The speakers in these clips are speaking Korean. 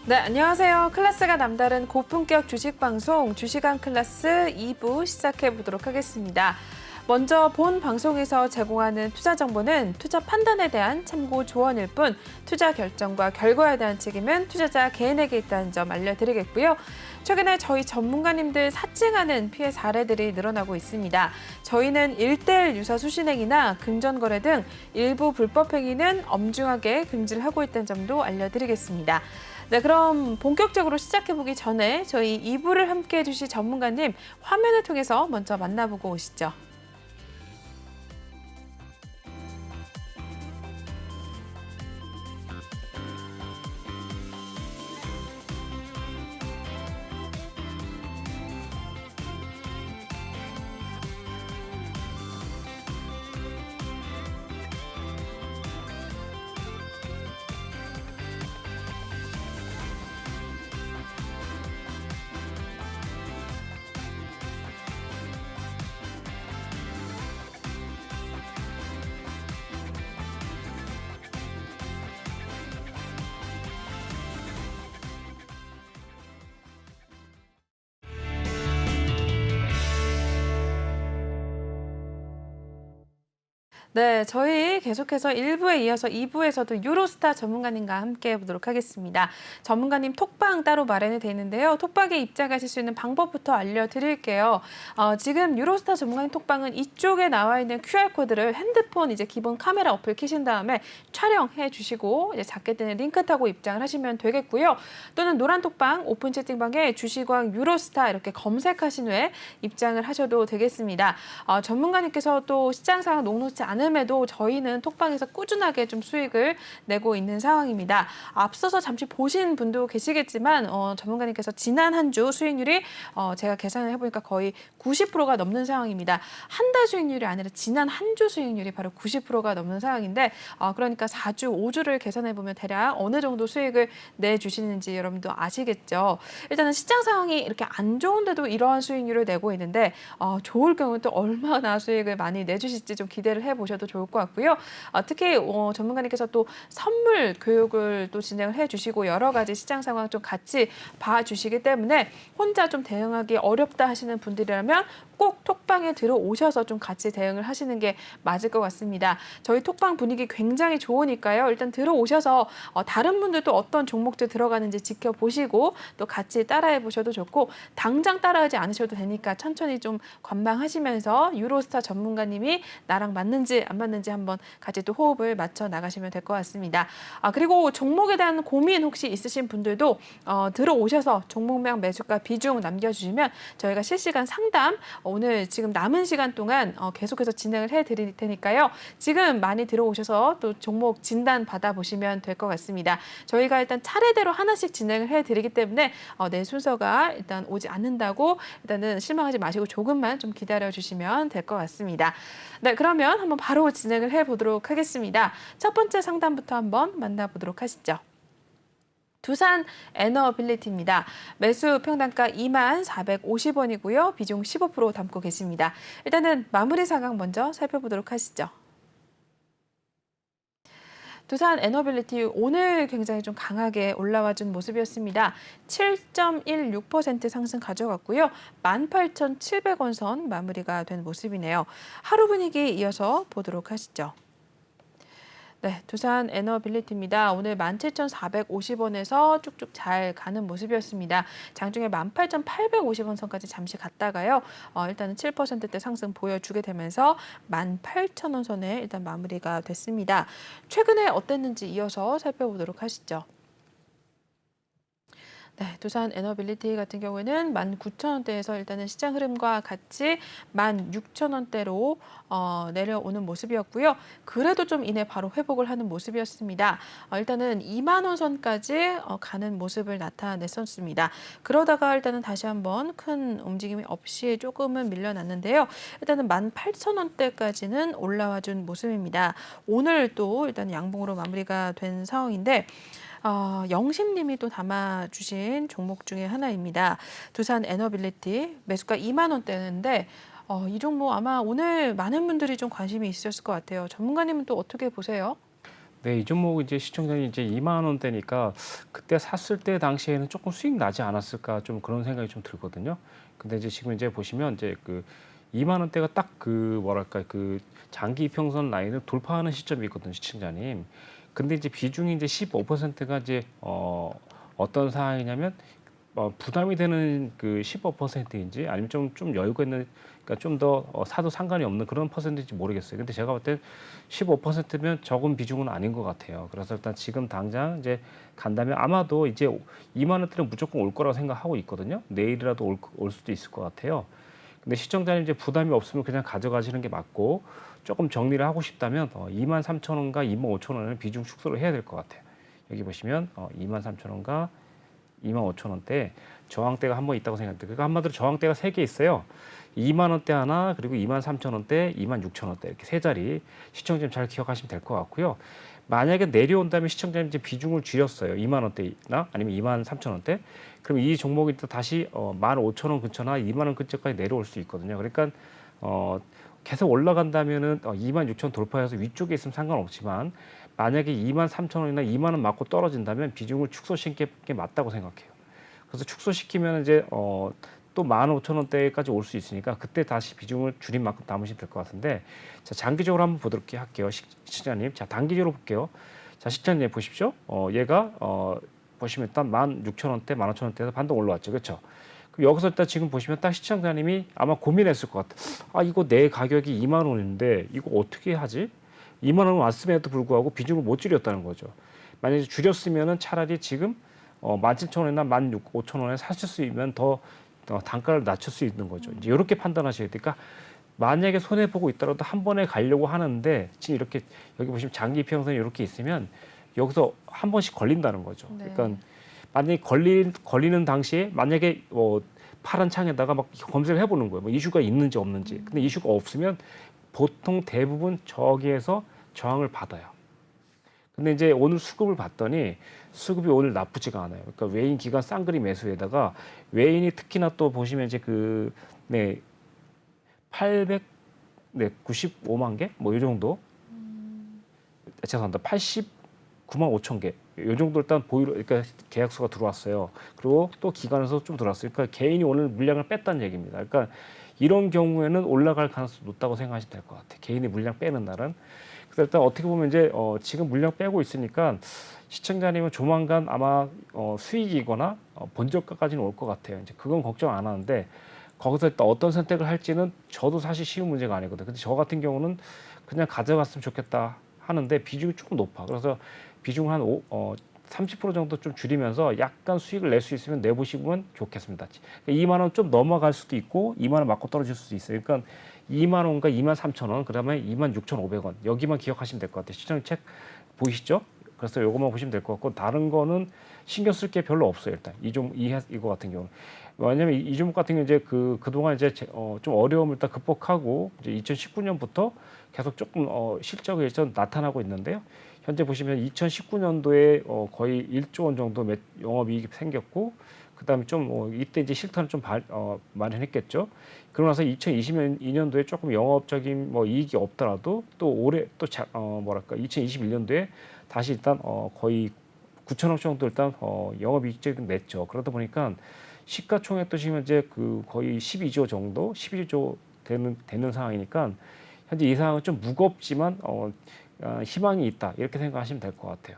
네, 안녕하세요. 클래스가 남다른 고품격 주식 방송 주식왕 클래스 2부 시작해 보도록 하겠습니다. 먼저 본 방송에서 제공하는 투자 정보는 투자 판단에 대한 참고 조언일 뿐 투자 결정과 결과에 대한 책임은 투자자 개인에게 있다는 점 알려드리겠고요. 최근에 저희 전문가님들 사칭하는 피해 사례들이 늘어나고 있습니다. 저희는 1:1 유사 수신행위나 금전거래 등 일부 불법 행위는 엄중하게 금지를 하고 있다는 점도 알려드리겠습니다. 네, 그럼 본격적으로 시작해보기 전에 저희 2부를 함께해 주실 전문가님 화면을 통해서 먼저 만나보고 오시죠. 네, 저희 계속해서 1부에 이어서 2부에서도 유로스타 전문가님과 함께 해보도록 하겠습니다. 전문가님 톡방 따로 마련이 돼 있는데요. 톡방에 입장하실 수 있는 방법부터 알려드릴게요. 지금 유로스타 전문가님 톡방은 이쪽에 나와 있는 QR코드를 핸드폰 이제 기본 카메라 어플 켜신 다음에 촬영해 주시고 이제 작게 뜨는 링크 타고 입장을 하시면 되겠고요. 또는 노란 톡방 오픈 채팅방에 주식왕 유로스타 이렇게 검색하신 후에 입장을 하셔도 되겠습니다. 전문가님께서 또 시장 상황 녹록지 않음에도 저희는 톡방에서 꾸준하게 좀 수익을 내고 있는 상황입니다. 앞서서 잠시 보신 분도 계시겠지만 전문가님께서 지난 한 주 수익률이 제가 계산을 해보니까 거의 90%가 넘는 상황입니다. 한 달 수익률이 아니라 지난 한 주 수익률이 바로 90%가 넘는 상황인데 그러니까 4주, 5주를 계산해보면 대략 어느 정도 수익을 내주시는지 여러분도 아시겠죠. 일단은 시장 상황이 이렇게 안 좋은데도 이러한 수익률을 내고 있는데 좋을 경우는 또 얼마나 수익을 많이 내주실지 좀 기대를 해보셔도 좋을 것 같고요. 특히 전문가님께서 또 선물 교육을 또 진행을 해주시고 여러 가지 시장 상황 좀 같이 봐주시기 때문에 혼자 좀 대응하기 어렵다 하시는 분들이라면 꼭 톡방에 들어오셔서 좀 같이 대응을 하시는 게 맞을 것 같습니다. 저희 톡방 분위기 굉장히 좋으니까요. 일단 들어오셔서 다른 분들도 어떤 종목들 들어가는지 지켜보시고 또 같이 따라해 보셔도 좋고 당장 따라하지 않으셔도 되니까 천천히 좀 관망하시면서 유로스타 전문가님이 나랑 맞는지 안 맞는지 한번 같이 또 호흡을 맞춰 나가시면 될 것 같습니다. 그리고 종목에 대한 고민 혹시 있으신 분들도 들어오셔서 종목명 매수가 비중 남겨주시면 저희가 실시간 상담 오늘 지금 남은 시간 동안 계속해서 진행을 해드릴 테니까요. 지금 많이 들어오셔서 또 종목 진단 받아보시면 될 것 같습니다. 저희가 일단 차례대로 하나씩 진행을 해드리기 때문에 내 순서가 일단 오지 않는다고 일단은 실망하지 마시고 조금만 좀 기다려주시면 될 것 같습니다. 네, 그러면 한번 바로 진행을 해보도록 하겠습니다. 첫 번째 상담부터 한번 만나보도록 하시죠. 두산 에너빌리티입니다. 매수 평단가 24,450원이고요. 비중 15% 담고 계십니다. 일단은 마무리 상황 먼저 살펴보도록 하시죠. 두산 에너빌리티 오늘 굉장히 좀 강하게 올라와 준 모습이었습니다. 7.16% 상승 가져갔고요. 18,700원 선 마무리가 된 모습이네요. 하루 분위기 이어서 보도록 하시죠. 네, 두산 에너빌리티입니다. 오늘 17,450원에서 쭉쭉 잘 가는 모습이었습니다. 장중에 18,850원 선까지 잠시 갔다가요. 일단은 7%대 상승 보여주게 되면서 18,000원 선에 일단 마무리가 됐습니다. 최근에 어땠는지 이어서 살펴보도록 하시죠. 네, 두산 에너빌리티 같은 경우에는 19,000원대에서 일단은 시장 흐름과 같이 16,000원대로 내려오는 모습이었고요. 그래도 좀 이내 바로 회복을 하는 모습이었습니다. 일단은 2만 원 선까지 가는 모습을 나타냈었습니다. 그러다가 일단은 다시 한번 큰 움직임이 없이 조금은 밀려났는데요. 일단은 18,000원대까지는 올라와 준 모습입니다. 오늘 또 일단 양봉으로 마무리가 된 상황인데 영심님이 또 담아주신 종목 중에 하나입니다. 두산 에너빌리티 매수가 2만 원대인데 이 종목 아마 오늘 많은 분들이 좀 관심이 있으셨을 것 같아요. 전문가님은 또 어떻게 보세요? 네, 이 종목 이제 시청자님 이제 2만 원대니까 그때 샀을 때 당시에는 조금 수익 나지 않았을까 좀 그런 생각이 좀 들거든요. 근데 이제 지금 이제 보시면 이제 그 2만 원대가 딱 그 뭐랄까 그 장기 이평선 라인을 돌파하는 시점이 있거든요, 시청자님. 근데 이제 비중이 이제 15%가 이제 어떤 상황이냐면 부담이 되는 그 15%인지 아니면 좀 여유가 있는 그러니까 좀 더 사도 상관이 없는 그런 퍼센트인지 모르겠어요. 근데 제가 볼 때 15%면 적은 비중은 아닌 것 같아요. 그래서 일단 지금 당장 이제 간다면 아마도 이제 2만 원대는 무조건 올 거라고 생각하고 있거든요. 내일이라도 올 수도 있을 것 같아요. 근데 시청자님 이제 부담이 없으면 그냥 가져가시는 게 맞고 조금 정리를 하고 싶다면 2만 3천 원과 2만 5천 원은 비중 축소를 해야 될 것 같아요. 여기 보시면 2만 3천 원과 2만 5천 원대 저항대가 한 번 있다고 생각합니다. 그러니까 한마디로 저항대가 세 개 있어요. 2만 원대 하나, 그리고 2만 3천 원대, 2만 6천 원대 이렇게 세 자리 시청자님 잘 기억하시면 될 것 같고요. 만약에 내려온다면 시청자님 이제 비중을 줄였어요. 2만 원대나 아니면 2만 3천 원대. 그럼 이 종목이 또 다시 1만 5천 원 근처나 2만 원 근처까지 내려올 수 있거든요. 그러니까 계속 올라간다면은 2만 6천 돌파해서 위쪽에 있으면 상관없지만 만약에 2만 3천 원이나 2만 원 맞고 떨어진다면 비중을 축소시키는 게 맞다고 생각해요. 그래서 축소시키면 이제 또 15,000원대까지 올 수 있으니까 그때 다시 비중을 줄인 만큼 담으시면 될 것 같은데 자 장기적으로 한번 보도록 할게요. 시청자님. 자 단기적으로 볼게요. 자 시청자님 보십시오. 얘가 보시면 일단 16,000원대, 15,000원대에서 반등 올라왔죠. 그렇죠? 그럼 여기서 일단 지금 보시면 딱 시청자님이 아마 고민했을 것 같아. 아 이거 내 가격이 2만 원인데 이거 어떻게 하지? 2만 원 왔음에도 불구하고 비중을 못 줄였다는 거죠. 만약에 줄였으면은 차라리 지금 17,000원이나 15,000원에 사실 수 있으면 더 단가를 낮출 수 있는 거죠. 이제 이렇게 판단하셔야 되니까 만약에 손해 보고 있더라도 한 번에 가려고 하는데 지금 이렇게 여기 보시면 장기 평선이 이렇게 있으면 여기서 한 번씩 걸린다는 거죠. 네. 그러니까 만약에 걸리는 당시에 만약에 파란 창에다가 막 검색을 해보는 거예요. 뭐 이슈가 있는지 없는지. 근데 이슈가 없으면 보통 대부분 저기에서 저항을 받아요. 근데 이제 오늘 수급을 봤더니 수급이 오늘 나쁘지가 않아요. 그러니까 외인 기관 쌍그리 매수에다가 외인이 특히나 또 보시면 이제 네, 895만 개? 뭐 이 정도. 죄송합니다. 89만 5천 개. 이 정도 일단 그러니까 계약수가 들어왔어요. 그리고 또 기관에서 좀 들어왔어요. 그러니까 개인이 오늘 물량을 뺐다는 얘기입니다. 그러니까 이런 경우에는 올라갈 가능성이 높다고 생각하시면 될 것 같아요. 개인이 물량 빼는 날은. 그래서 일단 어떻게 보면 이제 지금 물량 빼고 있으니까 시청자님은 조만간 아마 수익이거나 본저가까지는 올 것 같아요. 이제 그건 걱정 안 하는데 거기서 일단 어떤 선택을 할지는 저도 사실 쉬운 문제가 아니거든요. 근데 저 같은 경우는 그냥 가져갔으면 좋겠다 하는데 비중이 조금 높아. 그래서 비중 한 30% 정도 좀 줄이면서 약간 수익을 낼 수 있으면 내보시면 좋겠습니다. 2만 원 좀 넘어갈 수도 있고 2만 원 맞고 떨어질 수도 있어요. 그러니까 2만 원과 2만 3천 원, 그다음에 2만 6,500원 여기만 기억하시면 될 것 같아요. 시청 책 보이시죠? 그래서 요것만 보시면 될 것 같고 다른 거는 신경 쓸 게 별로 없어요. 일단 이거 같은 경우는 왜냐하면 이 종목 같은 경우 이제 그동안 이제 좀 어려움을 일단 극복하고 이제 2019년부터 계속 조금 실적이 좀 나타나고 있는데요. 현재 보시면 2019년도에 거의 1조 원 정도 영업이익이 생겼고 그다음에 좀 이때 이제 실탄을 좀 마련했겠죠. 그러고 나서 2022년도에 조금 영업적인 뭐 이익이 없더라도 또 올해 또 뭐랄까 2021년도에 다시 일단 거의 9천억 정도 일단 영업이익적인 냈죠. 그러다 보니까 시가총액도 지금 이제 거의 12조 정도, 11조 되는 상황이니까 현재 이 상황은 좀 무겁지만 희망이 있다 이렇게 생각하시면 될 것 같아요.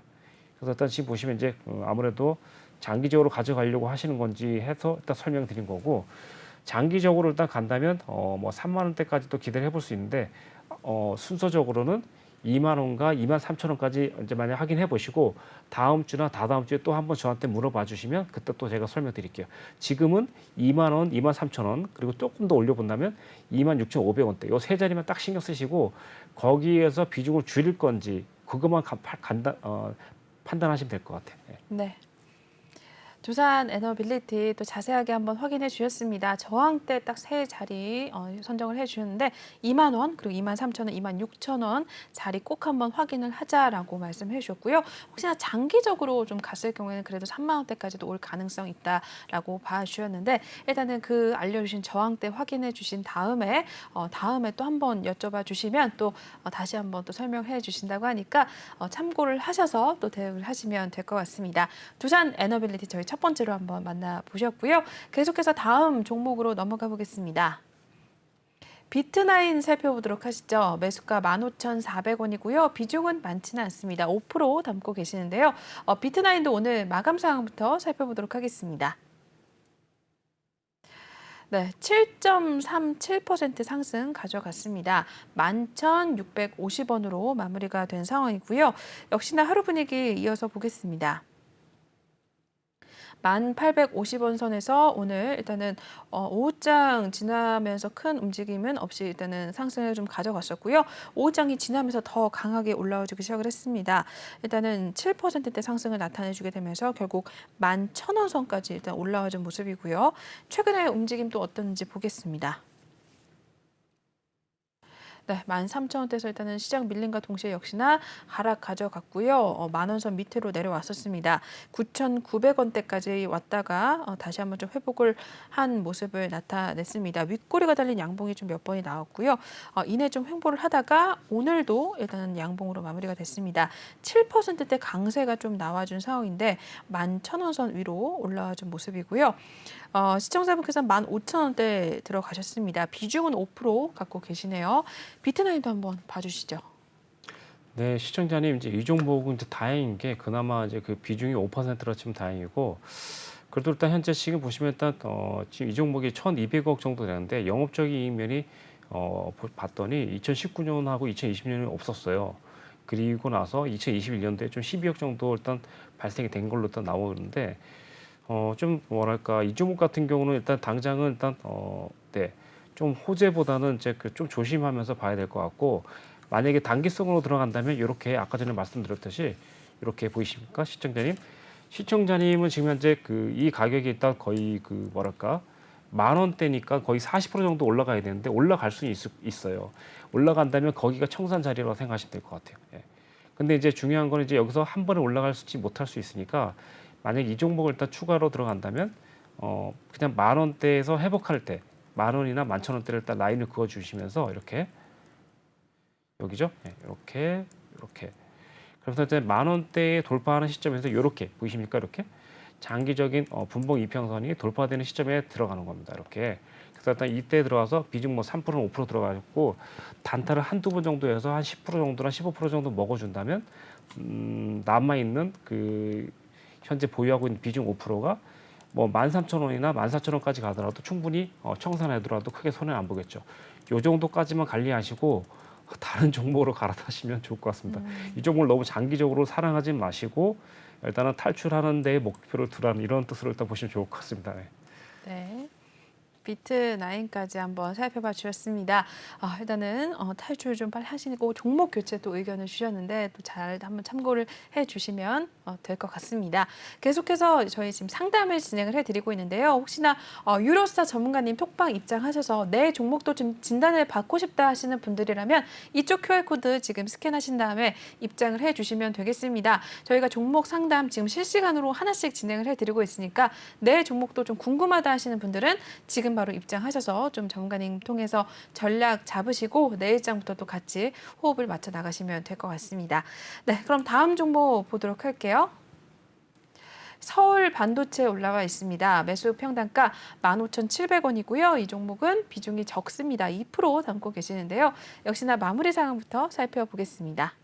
그래서 일단 지금 보시면 이제 아무래도 장기적으로 가져가려고 하시는 건지 해서 일단 설명드린 거고 장기적으로 일단 간다면 뭐 3만 원대까지도 기대를 해볼 수 있는데 순서적으로는 2만 원과 2만 3천 원까지 이제 만약 확인해 보시고 다음 주나 다다음 주에 또 한번 저한테 물어봐 주시면 그때 또 제가 설명드릴게요. 지금은 2만 원, 2만 3천 원 그리고 조금 더 올려본다면 2만 6,500원대 요 세 자리만 딱 신경 쓰시고 거기에서 비중을 줄일 건지 그것만 판단하시면 될 것 같아요. 네. 네. 두산 에너빌리티 또 자세하게 한번 확인해 주셨습니다. 저항대 딱 세 자리 선정을 해 주셨는데 2만 원, 그리고 2만 3천 원, 2만 6천 원 자리 꼭 한번 확인을 하자라고 말씀해 주셨고요. 혹시나 장기적으로 좀 갔을 경우에는 그래도 3만 원대까지도 올 가능성 있다라고 봐 주셨는데 일단은 그 알려주신 저항대 확인해 주신 다음에 다음에 또 한번 여쭤봐 주시면 또 다시 한번 또 설명해 주신다고 하니까 참고를 하셔서 또 대응을 하시면 될 것 같습니다. 두산 에너빌리티 저희 첫 번째로 한번 만나보셨고요. 계속해서 다음 종목으로 넘어가 보겠습니다. 비트나인 살펴보도록 하시죠. 매수가 15,400원이고요. 비중은 많지는 않습니다. 5% 담고 계시는데요. 비트나인도 오늘 마감 상황부터 살펴보도록 하겠습니다. 네, 7.37% 상승 가져갔습니다. 11,650원으로 마무리가 된 상황이고요. 역시나 하루 분위기 이어서 보겠습니다. 1,850원 선에서 오늘 일단은 오후장 지나면서 큰 움직임은 없이 일단은 상승을 좀 가져갔었고요. 오후장이 지나면서 더 강하게 올라와주기 시작을 했습니다. 일단은 7%대 상승을 나타내주게 되면서 결국 11,000원 선까지 일단 올라와준 모습이고요. 최근의 움직임 또 어떤지 보겠습니다. 네, 13,000원대에서 일단은 시장 밀림과 동시에 역시나 하락 가져갔고요. 만원 선 밑으로 내려왔었습니다. 9,900원대까지 왔다가 다시 한번 좀 회복을 한 모습을 나타냈습니다. 윗꼬리가 달린 양봉이 좀 몇 번이 나왔고요. 이내 좀 횡보를 하다가 오늘도 일단은 양봉으로 마무리가 됐습니다. 7%대 강세가 좀 나와준 상황인데 11,000원 선 위로 올라와준 모습이고요. 시청자분께서 15,000원대 들어가셨습니다. 비중은 5% 갖고 계시네요. 비트나인도 한번 봐주시죠. 네, 시청자님 이제 이 종목은 이제 다행인 게 그나마 이제 그 비중이 5%라 치면 다행이고 그래도 일단 현재 지금 보시면 일단 지금 이 종목이 1,200억 정도 되는데 영업적인 이익면이 봤더니 2019년하고 2020년에 없었어요. 그리고 나서 2021년도에 좀 12억 정도 일단 발생이 된 걸로 일단 나오는데 좀 뭐랄까 이 종목 같은 경우는 일단 당장은 일단 네. 좀 호재보다는 이제 그 좀 조심하면서 봐야 될 것 같고 만약에 단기성으로 들어간다면 이렇게 아까 전에 말씀드렸듯이 이렇게 보이십니까 시청자님? 시청자님은 지금 현재 그 이 가격이 일단 거의 그 뭐랄까 10,000원대니까 거의 40% 정도 올라가야 되는데 올라갈 수는 있어요. 올라간다면 거기가 청산 자리라고 생각하시면 될 것 같아요. 예. 근데 이제 중요한 건 이제 여기서 한 번에 올라갈지 못할 수 있으니까 만약 이 종목을 일단 추가로 들어간다면 그냥 10,000원대에서 회복할 때 10,000원이나 11,000원대를 일단 라인을 그어 주시면서 이렇게 여기죠? 네, 이렇게 그래서 이제 10,000원대에 돌파하는 시점에서 이렇게 보이십니까? 이렇게 장기적인 분봉 이평선이 돌파되는 시점에 들어가는 겁니다. 이렇게 그래서 일단 이때 들어가서 비중 뭐 3%는 5% 들어가고 단타를 한두 번 정도 해서 한 10% 정도나 15% 정도 먹어준다면 남아 있는 그 현재 보유하고 있는 비중 5%가 뭐 13,000원이나 14,000원까지 가더라도 충분히 청산하더라도 크게 손해 안 보겠죠. 요 정도까지만 관리하시고 다른 종목으로 갈아타시면 좋을 것 같습니다. 이 종목을 너무 장기적으로 사랑하지 마시고 일단은 탈출하는 데 목표를 두라는 이런 뜻으로 일단 보시면 좋을 것 같습니다. 네. 네. 비트9까지 한번 살펴봐 주셨습니다. 일단은 탈출 좀 빨리 하시고 종목 교체 또 의견을 주셨는데 또 잘 한번 참고를 해주시면 될 것 같습니다. 계속해서 저희 지금 상담을 진행을 해드리고 있는데요. 혹시나 유로스타 전문가님 톡방 입장하셔서 내 종목도 좀 진단을 받고 싶다 하시는 분들이라면 이쪽 QR코드 지금 스캔하신 다음에 입장을 해주시면 되겠습니다. 저희가 종목 상담 지금 실시간으로 하나씩 진행을 해드리고 있으니까 내 종목도 좀 궁금하다 하시는 분들은 지금 바로 입장하셔서 좀 전문가님 통해서 전략 잡으시고 내일장부터 또 같이 호흡을 맞춰 나가시면 될 것 같습니다. 네, 그럼 다음 종목 보도록 할게요. 서울 반도체 올라와 있습니다. 매수 평단가 15,700원이고요. 이 종목은 비중이 적습니다. 2% 담고 계시는데요. 역시나 마무리 상황부터 살펴보겠습니다.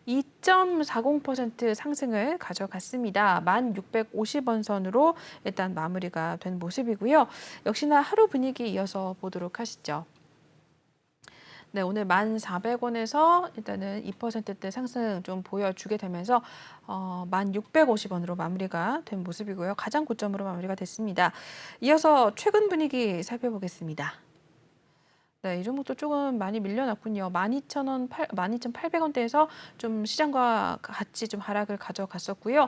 2.40% 상승을 가져갔습니다. 1,650원 선으로 일단 마무리가 된 모습이고요. 역시나 하루 분위기 이어서 보도록 하시죠. 네, 오늘 1,400원에서 일단은 2%대 상승 좀 보여주게 되면서 1,650원으로 마무리가 된 모습이고요. 가장 고점으로 마무리가 됐습니다. 이어서 최근 분위기 살펴보겠습니다. 네, 이 종목도 조금 많이 밀려났군요. 12,000원, 12,800원대에서 좀 시장과 같이 좀 하락을 가져갔었고요.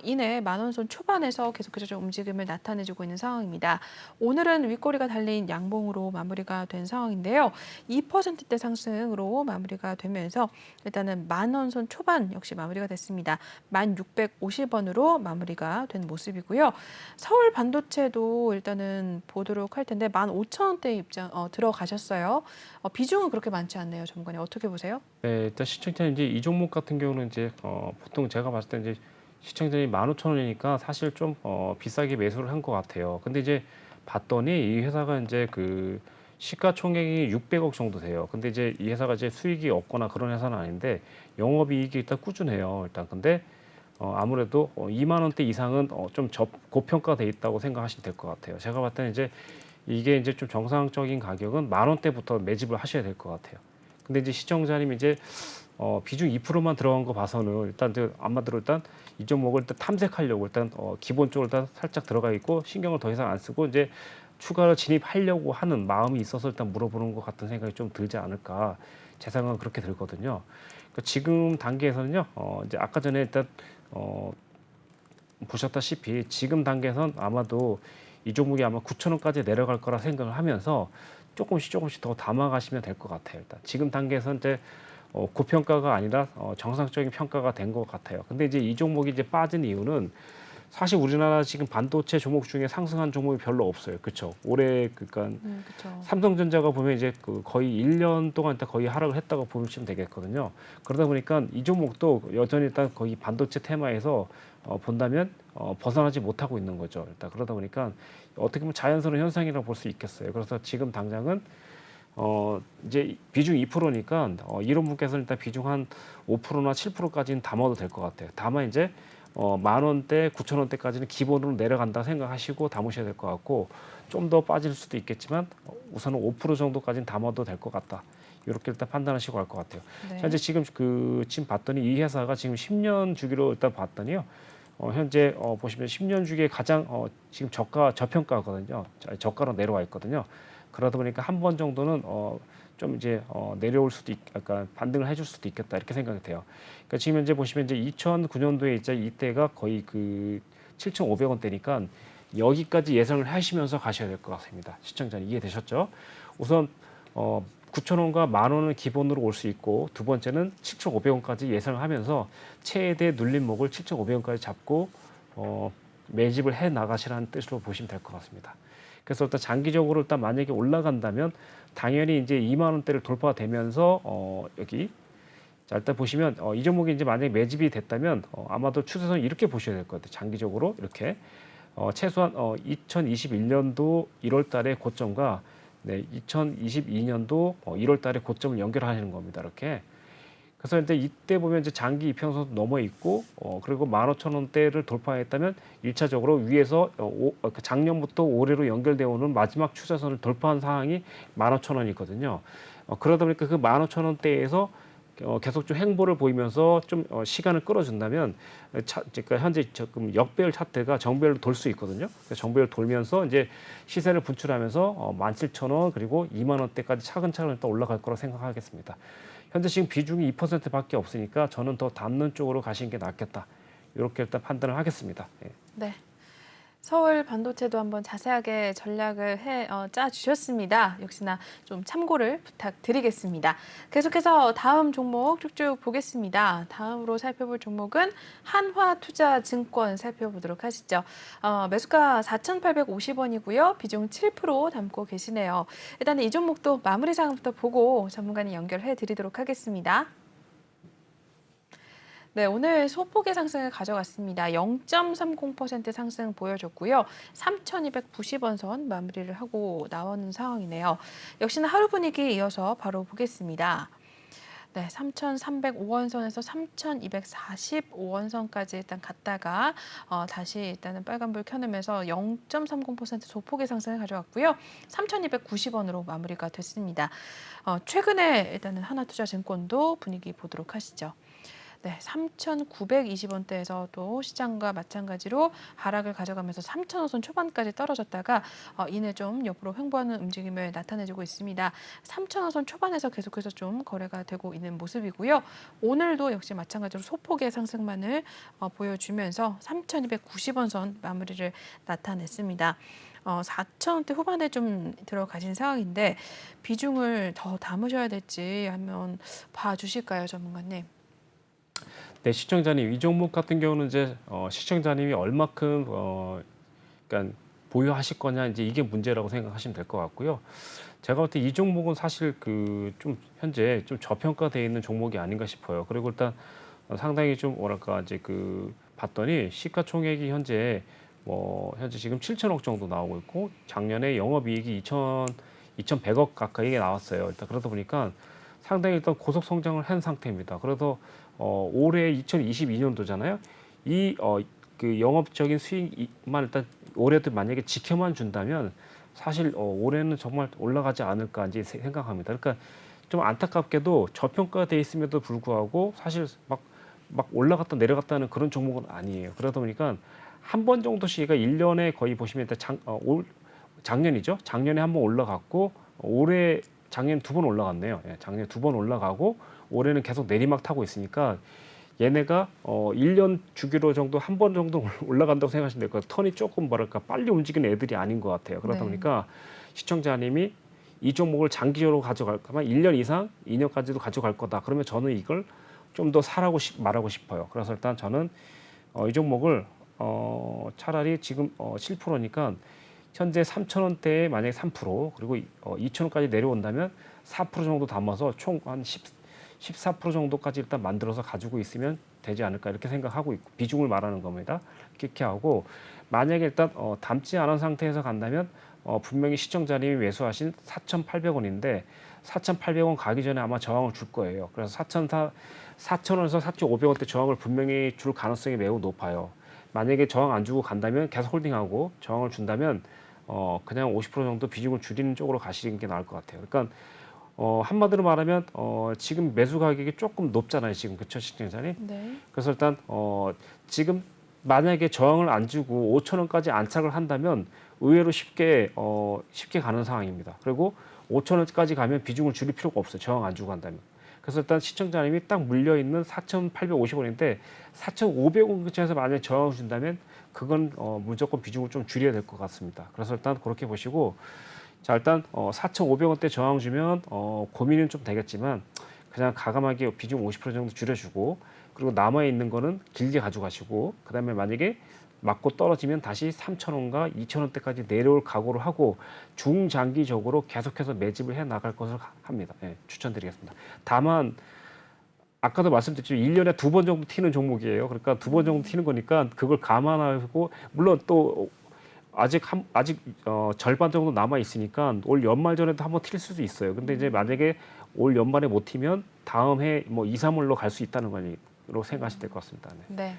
이내 만 원 선 초반에서 계속해서 좀 움직임을 나타내주고 있는 상황입니다. 오늘은 윗꼬리가 달린 양봉으로 마무리가 된 상황인데요. 2%대 상승으로 마무리가 되면서 일단은 만 원 선 초반 역시 마무리가 됐습니다. 1,650원으로 마무리가 된 모습이고요. 서울 반도체도 일단은 보도록 할 텐데 15,000원대 입장 들어가셨어요. 비중은 그렇게 많지 않네요, 전문가님. 어떻게 보세요? 네, 일단 시청자님 이제 이 종목 같은 경우는 이제 보통 제가 봤을 때 이제 시청자님 15,000원이니까 사실 좀 비싸게 매수를 한 것 같아요. 근데 이제 봤더니 이 회사가 이제 그 시가총액이 600억 정도 돼요. 근데 이제 이 회사가 이제 수익이 없거나 그런 회사는 아닌데 영업이익이 일단 꾸준해요. 일단 근데 아무래도 2만 원대 이상은 좀 고평가돼 있다고 생각하시면 될 것 같아요. 제가 봤을 때는 이제 이게 이제 좀 정상적인 가격은 만 원대부터 매집을 하셔야 될 것 같아요. 근데 이제 시청자님 이제 비중 2%만 들어간 거 봐서는 일단 이제 아마도 일단 이 종목을 일단 탐색하려고 일단 기본적으로 일단 살짝 들어가 있고 신경을 더 이상 안 쓰고 이제 추가로 진입하려고 하는 마음이 있어서 일단 물어보는 것 같은 생각이 좀 들지 않을까 제 생각은 그렇게 들거든요. 그러니까 지금 단계에서는요 이제 아까 전에 일단 보셨다시피 지금 단계에선 아마도 이 종목이 아마 9,000원까지 내려갈 거라 생각을 하면서 조금씩 더 담아가시면 될 것 같아요. 일단 지금 단계에서 이제 고평가가 아니라 정상적인 평가가 된 것 같아요. 근데 이제 이 종목이 이제 빠진 이유는 사실 우리나라 지금 반도체 종목 중에 상승한 종목이 별로 없어요. 그렇죠? 올해 그러니까 그렇죠. 삼성전자가 보면 이제 그 거의 1년 동안 일단 거의 하락을 했다고 보시면 되겠거든요. 그러다 보니까 이 종목도 여전히 일단 거의 반도체 테마에서 본다면 벗어나지 못하고 있는 거죠. 일단 그러다 보니까 어떻게 보면 자연스러운 현상이라고 볼 수 있겠어요. 그래서 지금 당장은 이제 비중 2%니까 이런 분께서는 일단 비중 한 5%나 7%까지는 담아도 될 것 같아요. 다만 이제 만 원대, 9,000원대까지는 기본으로 내려간다 생각하시고 담으셔야 될 것 같고 좀 더 빠질 수도 있겠지만 우선은 5% 정도까지는 담아도 될 것 같다. 이렇게 일단 판단하시고 갈 것 같아요. 네. 현재 지금 봤더니 이 회사가 지금 10년 주기로 일단 봤더니요. 현재 보시면 10년 주기에 가장 지금 저평가거든요. 저가로 내려와 있거든요. 그러다 보니까 한 번 정도는 좀 이제 내려올 수도 약간 반등을 해줄 수도 있겠다 이렇게 생각이 돼요. 그러니까 지금 현재 보시면 이제 2009년도에 이제 이때가 거의 그 7,500원대니까 여기까지 예상을 하시면서 가셔야 될 것 같습니다. 시청자님 이해되셨죠? 우선 9,000원과 만 원은 기본으로 올 수 있고 두 번째는 7,500원까지 예상을 하면서 최대 눌림목을 7,500원까지 잡고 매집을 해 나가시라는 뜻으로 보시면 될 것 같습니다. 그래서 일단 장기적으로 일단 만약에 올라간다면 당연히 이제 2만 원대를 돌파되면서 여기 자 일단 보시면 이 종목이 이제 만약에 매집이 됐다면 아마도 추세선 이렇게 보셔야 될 것 같아요. 장기적으로 이렇게 최소한 2021년도 1월달의 고점과 네, 2022년도 1월달에 고점을 연결하시는 겁니다. 이렇게. 그래서 이제 이때 보면 이제 장기 이평선도 넘어 있고 그리고 15,000원대를 돌파했다면 1차적으로 위에서 작년부터 올해로 연결되어 오는 마지막 추세선을 돌파한 상황이 15,000원이거든요. 그러다 보니까 그 15,000원대에서 계속 좀 행보를 보이면서 좀 시간을 끌어준다면 그러니까 현재 지금 역배열 차트가 정배열로 돌 수 있거든요. 정배열 돌면서 이제 시세를 분출하면서 17,000원 그리고 2만 원대까지 차근차근 일단 올라갈 거라 생각하겠습니다. 현재 지금 비중이 2%밖에 없으니까 저는 더 담는 쪽으로 가시는 게 낫겠다. 이렇게 일단 판단을 하겠습니다. 예. 네. 서울 반도체도 한번 자세하게 전략을 짜 주셨습니다. 역시나 좀 참고를 부탁드리겠습니다. 계속해서 다음 종목 쭉쭉 보겠습니다. 다음으로 살펴볼 종목은 한화투자증권 살펴보도록 하시죠. 매수가 4,850원이고요. 비중 7% 담고 계시네요. 일단 이 종목도 마무리 상황부터 보고 전문가님 연결해 드리도록 하겠습니다. 네, 오늘 소폭의 상승을 가져갔습니다. 0.30% 상승 보여줬고요. 3,290원 선 마무리를 하고 나오는 상황이네요. 역시나 하루 분위기 이어서 바로 보겠습니다. 네, 3,305원 선에서 3,245원 선까지 일단 갔다가 다시 일단은 빨간불 켜내면서 0.30% 소폭의 상승을 가져갔고요. 3,290원으로 마무리가 됐습니다. 최근에 일단은 하나투자증권도 분위기 보도록 하시죠. 네, 3,920원대에서 또 시장과 마찬가지로 하락을 가져가면서 3,000원 초반까지 떨어졌다가 이내 좀 옆으로 횡보하는 움직임을 나타내주고 있습니다. 3,000원 초반에서 계속해서 좀 거래가 되고 있는 모습이고요. 오늘도 역시 마찬가지로 소폭의 상승만을 보여주면서 3,290원 선 마무리를 나타냈습니다. 4,000원대 후반에 좀 들어가신 상황인데 비중을 더 담으셔야 될지 한번 봐주실까요, 전문가님? 네, 시청자님 이 종목 같은 경우는 이제 시청자님이 얼마큼 그러니까 보유하실 거냐 이제 이게 문제라고 생각하시면 될 것 같고요. 제가 볼 때 이 종목은 사실 그 좀 현재 좀 저평가되어 있는 종목이 아닌가 싶어요. 그리고 일단 상당히 좀 뭐랄까 이제 그 봤더니 시가총액이 현재 현재 지금 7천억 정도 나오고 있고 작년에 영업이익이 2,100억 가까이 나왔어요. 일단 그러다 보니까 상당히 일단 고속 성장을 한 상태입니다. 그래서 올해 2022년도잖아요. 그 영업적인 수익만 일단 올해도 만약에 지켜만 준다면 사실 올해는 정말 올라가지 않을까 이제 생각합니다. 그러니까 좀 안타깝게도 저평가돼 있음에도 불구하고 사실 막 올라갔다 내려갔다는 그런 종목은 아니에요. 그러다 보니까 한 번 정도씩 1년에 거의 보시면 일단 작년이죠. 작년에 한 번 올라갔고 올해 작년 두 번 올라갔네요. 예, 작년 두 번 올라가고 올해는 계속 내리막 타고 있으니까 얘네가 1년 주기로 정도 한 번 정도 올라간다고 생각하시면 될 것 같아요. 턴이 조금 뭐랄까 빨리 움직이는 애들이 아닌 것 같아요. 그러다 네. 보니까 시청자님이 이 종목을 장기적으로 가져갈 거면 1년 이상, 2년까지도 가져갈 거다. 그러면 저는 이걸 좀 더 사라고 말하고 싶어요. 그래서 일단 저는 이 종목을 차라리 지금 7%니까 현재 3,000원대에 만약에 3% 그리고 2,000원까지 내려온다면 4% 정도 담아서 총 한 14% 정도까지 일단 만들어서 가지고 있으면 되지 않을까 이렇게 생각하고 있고 비중을 말하는 겁니다. 이렇게 하고 만약에 일단 담지 않은 상태에서 간다면 분명히 시청자님이 매수하신 4,800원인데 4,800원 가기 전에 아마 저항을 줄 거예요. 그래서 4,000원에서 4,500원대 저항을 분명히 줄 가능성이 매우 높아요. 만약에 저항 안 주고 간다면 계속 홀딩하고 저항을 준다면 그냥 50% 정도 비중을 줄이는 쪽으로 가시는 게 나을 것 같아요. 그러니까 한마디로 말하면 지금 매수 가격이 조금 높잖아요. 지금 그쵸 시청자님? 네. 그래서 일단 지금 만약에 저항을 안 주고 5,000원까지 안착을 한다면 의외로 쉽게 가는 상황입니다. 그리고 5,000원까지 가면 비중을 줄일 필요가 없어요. 저항 안 주고 간다면. 그래서 일단 시청자님이 딱 물려 있는 4,850원인데 4,500원 근처에서 만약에 저항을 준다면 그건 무조건 비중을 좀 줄여야 될 것 같습니다. 그래서 일단 그렇게 보시고 자 일단 4,500원대 저항 주면 고민은 좀 되겠지만 그냥 과감하게 비중 50% 정도 줄여주고 그리고 남아 있는 거는 길게 가져가시고 그다음에 만약에 맞고 떨어지면 다시 3,000원과 2,000원대까지 내려올 각오를 하고 중장기적으로 계속해서 매집을 해 나갈 것을 합니다. 예, 추천드리겠습니다. 다만 아까도 말씀드렸지만 1년에 두 번 정도 튀는 종목이에요. 그러니까 두 번 정도 튀는 거니까 그걸 감안하고 물론 또 아직 절반 정도 남아 있으니까 올 연말 전에도 한번 튈 수도 있어요. 근데 이제 만약에 올 연말에 못 튀면 다음 해 2, 3월로 갈 수 있다는 거로 생각하시면 될 것 같습니다. 네. 네.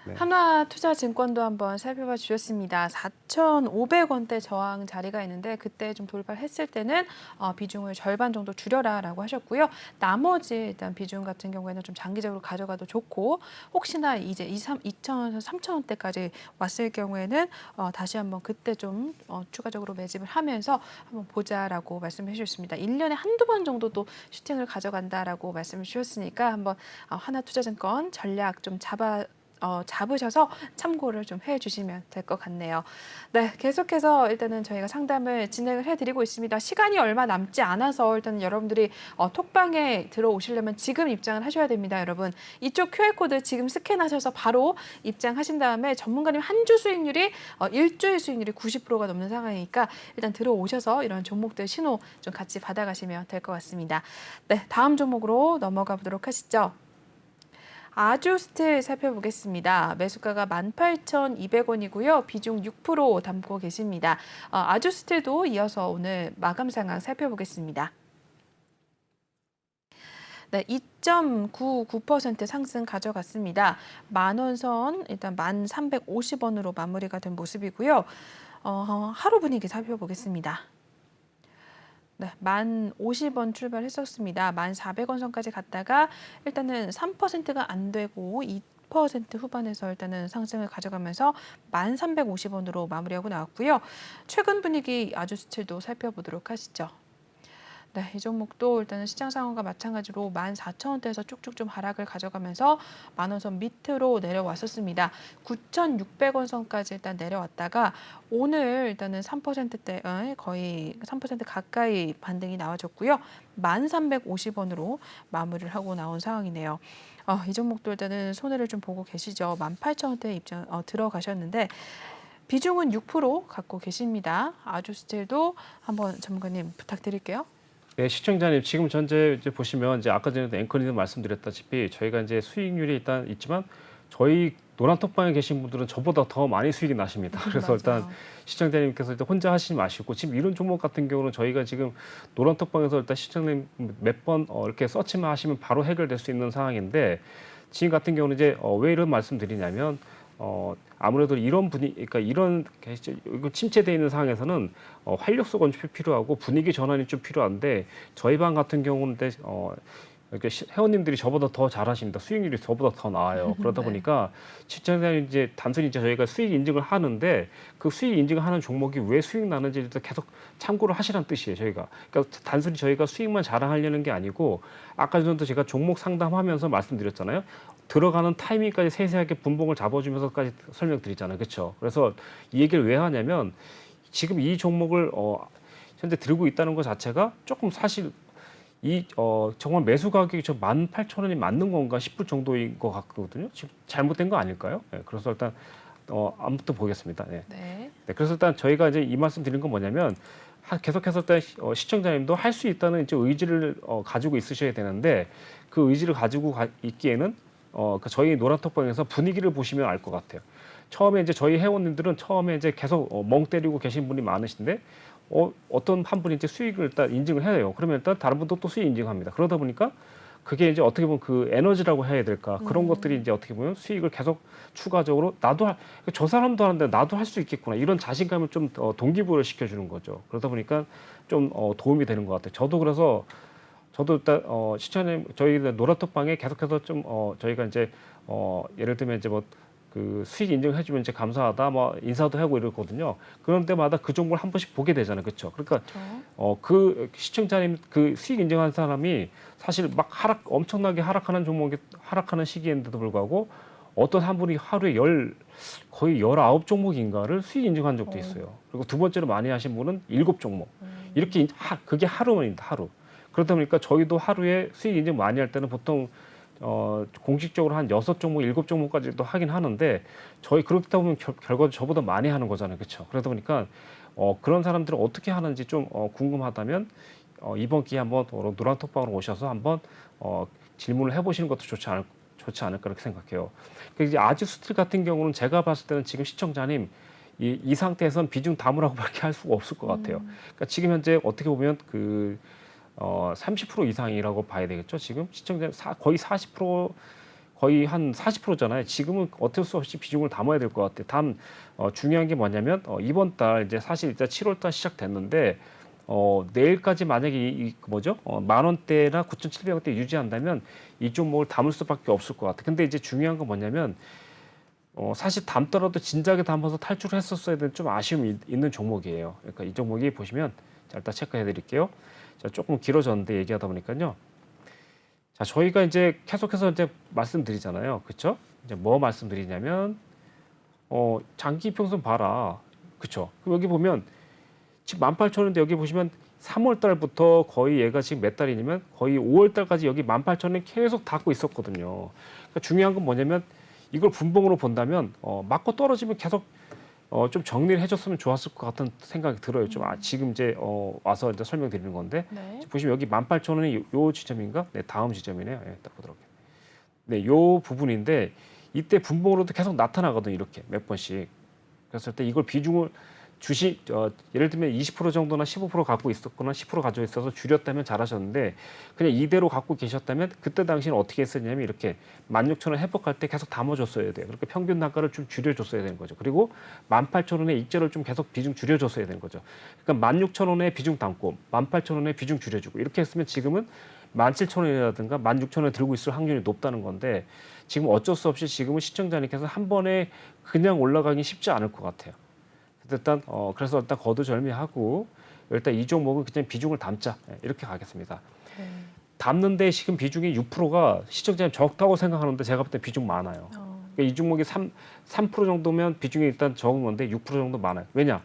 네. 하나투자증권도 한번 살펴봐 주셨습니다. 4,500원대 저항 자리가 있는데 그때 좀 돌파했을 때는 비중을 절반 정도 줄여라라고 하셨고요. 나머지 일단 비중 같은 경우에는 좀 장기적으로 가져가도 좋고 혹시나 이제 2,000원에서 3,000원대까지 왔을 경우에는 다시 한번 그때 좀 추가적으로 매집을 하면서 한번 보자라고 말씀해 주셨습니다. 1년에 한두 번 정도도 슈팅을 가져간다라고 말씀을 주셨으니까 한번 하나투자증권 전략 좀 잡으셔서 참고를 좀 해주시면 될 것 같네요. 네, 계속해서 일단은 저희가 상담을 진행을 해드리고 있습니다. 시간이 얼마 남지 않아서 일단 여러분들이 톡방에 들어오시려면 지금 입장을 하셔야 됩니다, 여러분. 이쪽 QR코드 지금 스캔하셔서 바로 입장하신 다음에 전문가님 한 주 수익률이 일주일 수익률이 90%가 넘는 상황이니까 일단 들어오셔서 이런 종목들 신호 좀 같이 받아가시면 될 것 같습니다. 네, 다음 종목으로 넘어가 보도록 하시죠. 아주스틸 살펴보겠습니다. 매수가가 18,200원이고요. 비중 6% 담고 계십니다. 아주스틸도 이어서 오늘 마감 상황 살펴보겠습니다. 네, 2.99% 상승 가져갔습니다. 만원선 일단 1,350원으로 마무리가 된 모습이고요. 하루 분위기 살펴보겠습니다. 네, 1050원 출발했었습니다. 1400원 선까지 갔다가 일단은 3%가 안 되고 2% 후반에서 일단은 상승을 가져가면서 1350원으로 마무리하고 나왔고요. 최근 분위기 아주스틸도 살펴보도록 하시죠. 네, 이 종목도 일단은 시장 상황과 마찬가지로 14,000원대에서 쭉쭉 좀 하락을 가져가면서 만원 선 밑으로 내려왔었습니다. 9,600원 선까지 일단 내려왔다가 오늘 일단은 3%대 거의 3% 가까이 반등이 나와줬고요. 1,350원으로 마무리를 하고 나온 상황이네요. 이 종목도 일단은 손해를 좀 보고 계시죠. 18,000원대 입장 들어가셨는데 비중은 6% 갖고 계십니다. 아주스틸도 한번 전문가님 부탁드릴게요. 네, 시청자님 지금 전제 이제 보시면 이제 아까 전에도 앵커님도 말씀드렸다시피 저희가 이제 수익률이 일단 있지만 저희 노란톡방에 계신 분들은 저보다 더 많이 수익이 나십니다. 그래서 일단 맞아요. 시청자님께서 일단 혼자 하시지 마시고 지금 이런 종목 같은 경우는 저희가 지금 노란톡방에서 일단 시청자님 몇 번 이렇게 서치만 하시면 바로 해결될 수 있는 상황인데 지금 같은 경우는 이제 왜 이런 말씀드리냐면 아무래도 이런 분위기, 그러니까 이런 이거 침체되어 있는 상황에서는 활력소 건축이 필요하고 분위기 전환이 좀 필요한데 저희 방 같은 경우는 이렇게 회원님들이 저보다 더 잘하십니다. 수익률이 저보다 더 나아요. 그러다 네. 보니까 시청자님 이제 단순히 이제 저희가 수익 인증을 하는데 그 수익 인증하는 종목이 왜 수익 나는지를 계속 참고를 하시라는 뜻이에요. 저희가 그러니까 단순히 저희가 수익만 자랑하려는 게 아니고 아까 전에도 제가 종목 상담하면서 말씀드렸잖아요. 들어가는 타이밍까지 세세하게 분봉을 잡아주면서까지 설명드리잖아요. 그렇죠? 그래서 이 얘기를 왜 하냐면 지금 이 종목을 현재 들고 있다는 것 자체가 조금 사실 정말 매수 가격이 저 18,000원이 맞는 건가 싶을 정도인 것 같거든요. 지금 잘못된 거 아닐까요? 네, 그래서 일단 아무튼 보겠습니다. 네. 네. 네, 그래서 일단 저희가 이제 이 말씀 드린 건 뭐냐면 계속해서 일단 시청자님도 할 수 있다는 이제 의지를 가지고 있으셔야 되는데 그 의지를 가지고 있기에는 그 저희 노란톡방에서 분위기를 보시면 알 것 같아요. 처음에 이제 저희 회원님들은 처음에 이제 계속 멍 때리고 계신 분이 많으신데 어떤 한 분이 이제 수익을 일단 인증을 해야 돼요. 그러면 일단 다른 분도 또 수익 인증합니다. 그러다 보니까 그게 이제 어떻게 보면 그 에너지라고 해야 될까 그런 것들이 이제 어떻게 보면 수익을 계속 추가적으로 저 사람도 하는데 나도 할 수 있겠구나 이런 자신감을 좀 동기부여를 시켜주는 거죠. 그러다 보니까 좀 도움이 되는 것 같아요. 저도 그래서 저도 일단 시청자님 저희 노란톡방에 계속해서 좀 저희가 이제 예를 들면 이제 뭐 그 수익 인증해주면 이제 감사하다 뭐 인사도 하고 이러거든요. 그런 때마다 그 종목을 한 번씩 보게 되잖아요, 그렇죠? 그러니까 그렇죠. 그 시청자님 그 수익 인증한 사람이 사실 막 엄청나게 하락하는 종목이 하락하는 시기인데도 불구하고 어떤 한 분이 하루에 거의 19종목인가를 수익 인증한 적도 있어요. 그리고 두 번째로 많이 하신 분은 7종목. 이렇게 그게 하루만입니다, 하루. 그러다 보니까 저희도 하루에 수익 인증 많이 할 때는 보통 공식적으로 한 6종목, 7종목까지도 하긴 하는데 저희 그렇다 보면 결과도 저보다 많이 하는 거잖아요. 그렇죠? 그러다 보니까 그런 사람들은 어떻게 하는지 좀 궁금하다면 이번 기회에 한번 노란톡방으로 오셔서 한번 질문을 해보시는 것도 좋지 않을까 그렇게 생각해요. 이제 아주스틸 같은 경우는 제가 봤을 때는 지금 시청자님 이 상태에서는 비중 담으라고밖에 할 수가 없을 것 같아요. 그러니까 지금 현재 어떻게 보면 30% 이상이라고 봐야 되겠죠. 지금 시청자 거의 40% 거의 한 40%잖아요. 지금은 어쩔 수 없이 비중을 담아야 될 것 같아요. 다음 중요한 게 뭐냐면 이번 달 이제 사실 이제 7월 달 시작됐는데 내일까지 만약에 뭐죠? 10,000원대나 9,700원대 유지한다면 이 종목을 담을 수밖에 없을 것 같아요. 근데 이제 중요한 건 뭐냐면 사실 담더라도 진작에 담아서 탈출을 했었어야 되는 좀 아쉬움이 있는 종목이에요. 그러니까 이 종목이 보시면 자, 일단 체크해 드릴게요. 자, 조금 길어졌는데 얘기하다 보니까요. 자, 저희가 이제 계속해서 이제 말씀드리잖아요. 그렇죠? 이제 뭐 말씀드리냐면 장기 평선 봐라. 그렇죠? 여기 보면 지금 18,000원인데 여기 보시면 3월 달부터 거의 얘가 지금 몇 달이냐면 거의 5월 달까지 여기 18,000원 계속 닿고 있었거든요. 그러니까 중요한 건 뭐냐면 이걸 분봉으로 본다면 맞고 떨어지면 계속 좀 정리를 해줬으면 좋았을 것 같은 생각이 들어요. 좀 지금 이제 와서 이제 설명드리는 건데 네. 보시면 여기 18,000원이 요 지점인가? 네, 다음 지점이네요. 네, 딱 보도록 할게요. 네, 요 부분인데 이때 분봉으로도 계속 나타나거든요. 이렇게 몇 번씩. 그랬을 때 이걸 비중을 주식 예를 들면 20% 정도나 15% 갖고 있었거나 10% 가지고 있어서 줄였다면 잘하셨는데 그냥 이대로 갖고 계셨다면 그때 당시는 어떻게 했었냐면 이렇게 16,000원 회복할 때 계속 담아줬어야 돼요. 그렇게 평균 단가를 좀 줄여줬어야 되는 거죠. 그리고 18,000원의 익절을 좀 계속 비중 줄여줬어야 되는 거죠. 그러니까 16,000원의 비중 담고 18,000원의 비중 줄여주고 이렇게 했으면 지금은 17,000원이라든가 16,000원에 들고 있을 확률이 높다는 건데 지금 어쩔 수 없이 지금은 시청자님께서 한 번에 그냥 올라가기 쉽지 않을 것 같아요. 일단 그래서 일단 거두절미하고 일단 이 종목은 그냥 비중을 담자 이렇게 가겠습니다. 담는데 지금 비중이 6%가 시청자님 적다고 생각하는데 제가 볼 때 비중 많아요. 그러니까 이 종목이 3% 정도면 비중이 일단 적은 건데 6% 정도 많아요. 왜냐?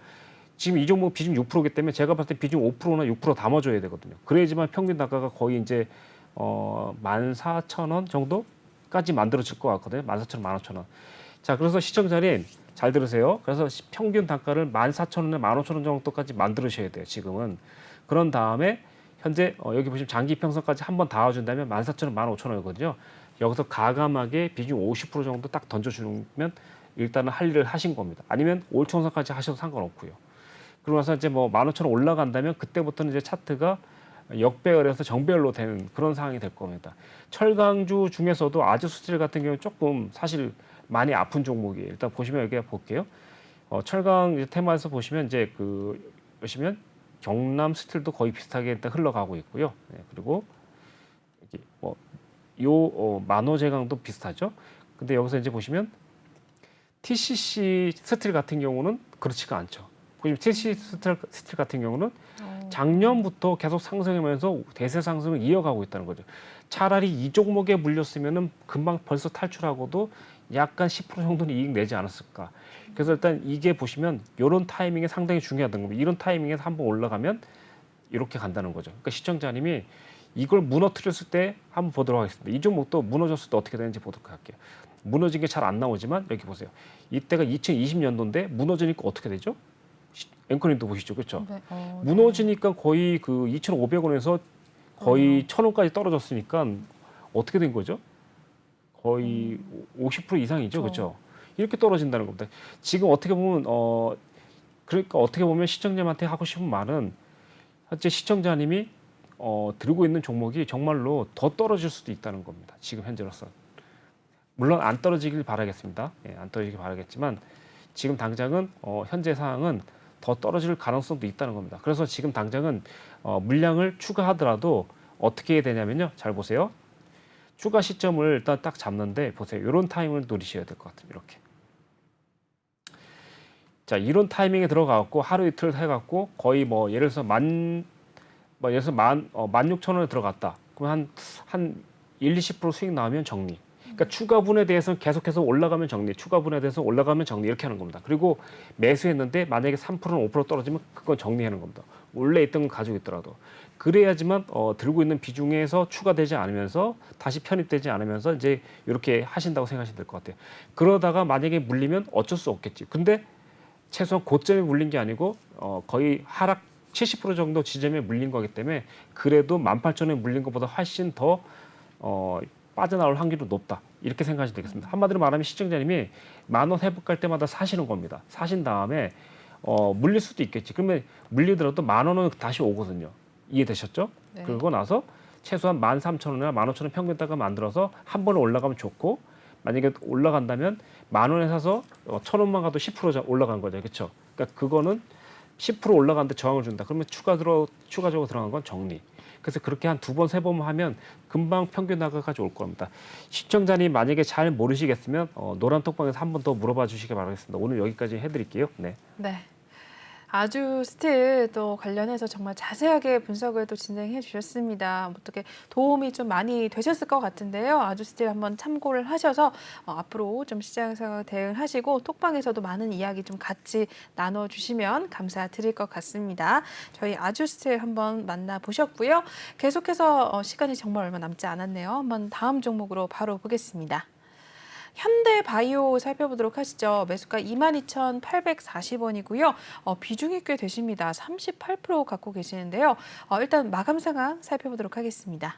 지금 이 종목 비중 6%이기 때문에 제가 봤을 때 비중 5%나 6% 담아줘야 되거든요. 그래야지만 평균 단가가 거의 이제 14,000원 정도까지 만들어질 것 같거든요. 14,000원, 15,000원. 자, 그래서 시청자님 잘 들으세요. 그래서 평균 단가를 14,000원에 15,000원 정도까지 만들으셔야 돼요. 지금은. 그런 다음에 현재 여기 보시면 장기 평선까지 한번 닿아준다면 14,000원, 15,000원이거든요. 여기서 가감하게 비중 50% 정도 딱 던져주면 일단은 할 일을 하신 겁니다. 아니면 올 총선까지 하셔도 상관없고요. 그러고 나서 이제 뭐 15,000원 올라간다면 그때부터는 이제 차트가 역배열에서 정배열로 되는 그런 상황이 될 겁니다. 철강주 중에서도 아주스틸 같은 경우는 조금 사실 많이 아픈 종목이에요. 일단 보시면 여기 볼게요. 철강 테마에서 보시면 이제 보시면 경남 스틸도 거의 비슷하게 일단 흘러가고 있고요. 네, 그리고 만호제강도 비슷하죠. 근데 여기서 이제 보시면 TCC 스틸 같은 경우는 그렇지가 않죠. 보시면 TCC 스틸 같은 경우는 작년부터 계속 상승하면서 대세 상승을 이어가고 있다는 거죠. 차라리 이 종목에 물렸으면은 금방 벌써 탈출하고도 약간 10% 정도는 이익 내지 않았을까. 그래서 일단 이게 보시면 이런 타이밍에 상당히 중요하다는 겁니다. 이런 타이밍에서 한번 올라가면 이렇게 간다는 거죠. 그러니까 시청자님이 이걸 무너뜨렸을 때 한번 보도록 하겠습니다. 이 종목도 무너졌을 때 어떻게 되는지 보도록 할게요. 무너진 게 잘 안 나오지만 여기 보세요. 이때가 2020년도인데 무너지니까 어떻게 되죠? 앵커님도 보시죠, 그렇죠? 네. 무너지니까 거의 그 2,500원에서 거의 1,000원까지 떨어졌으니까 어떻게 된 거죠? 거의 50% 이상이죠, 그렇죠? 이렇게 떨어진다는 겁니다. 지금 어떻게 보면 그러니까 어떻게 보면 시청자님한테 하고 싶은 말은 현재 시청자님이 들고 있는 종목이 정말로 더 떨어질 수도 있다는 겁니다. 지금 현재로서. 물론 안 떨어지길 바라겠습니다. 예, 안 떨어지길 바라겠지만 지금 당장은 현재 상황은 더 떨어질 가능성도 있다는 겁니다. 그래서 지금 당장은 물량을 추가하더라도 어떻게 해야 되냐면요. 잘 보세요. 추가 시점을 일단 딱 잡는데 보세요. 이런 타이밍을 노리셔야 될 것 같아요. 이렇게. 자, 이런 타이밍에 들어가갖고 하루 이틀 해갖고 거의 뭐 예를 들어서 16,000원에 들어갔다. 그럼 한 1, 20% 수익 나오면 정리. 그러니까 추가분에 대해서는 계속해서 올라가면 정리, 추가분에 대해서 올라가면 정리 이렇게 하는 겁니다. 그리고 매수했는데 만약에 3%는 5% 떨어지면 그건 정리하는 겁니다. 원래 있던 건 가지고 있더라도. 그래야지만 들고 있는 비중에서 추가되지 않으면서 다시 편입되지 않으면서 이제 이렇게 하신다고 생각하시면 될 것 같아요. 그러다가 만약에 물리면 어쩔 수 없겠지. 근데 최소한 고점에 물린 게 아니고 거의 하락 70% 정도 지점에 물린 거기 때문에 그래도 18,000원에 물린 것보다 훨씬 더 빠져나올 확률이 높다. 이렇게 생각하시면 되겠습니다. 한마디로 말하면 시청자님이 10,000원 회복할 때마다 사시는 겁니다. 사신 다음에 물릴 수도 있겠지. 그러면 물리더라도 10,000원은 다시 오거든요. 이해되셨죠? 네. 그러고 나서 최소한 13,000원이나 15,000원 평균 단가 만들어서 한 번에 올라가면 좋고 만약에 올라간다면 10,000원에 사서 1,000원만 가도 10% 올라간 거죠. 그렇죠? 그러니까 그거는 10% 올라가는데 저항을 준다. 그러면 추가적으로 들어간 건 정리. 그래서 그렇게 한 2번, 3번 하면 금방 평균 단가까지 올 겁니다. 시청자님 만약에 잘 모르시겠으면 노란 톡방에서 한 번 더 물어봐 주시기 바라겠습니다. 오늘 여기까지 해드릴게요. 네. 네. 아주스틸 또 관련해서 정말 자세하게 분석을 또 진행해 주셨습니다. 어떻게 도움이 좀 많이 되셨을 것 같은데요. 아주스틸 한번 참고를 하셔서 앞으로 좀 시장에서 대응하시고 톡방에서도 많은 이야기 좀 같이 나눠주시면 감사드릴 것 같습니다. 저희 아주스틸 한번 만나보셨고요. 계속해서 시간이 정말 얼마 남지 않았네요. 한번 다음 종목으로 바로 보겠습니다. 현대바이오 살펴보도록 하시죠. 매수가 22,840원이고요. 비중이 꽤 되십니다. 38% 갖고 계시는데요. 일단 마감 상황 살펴보도록 하겠습니다.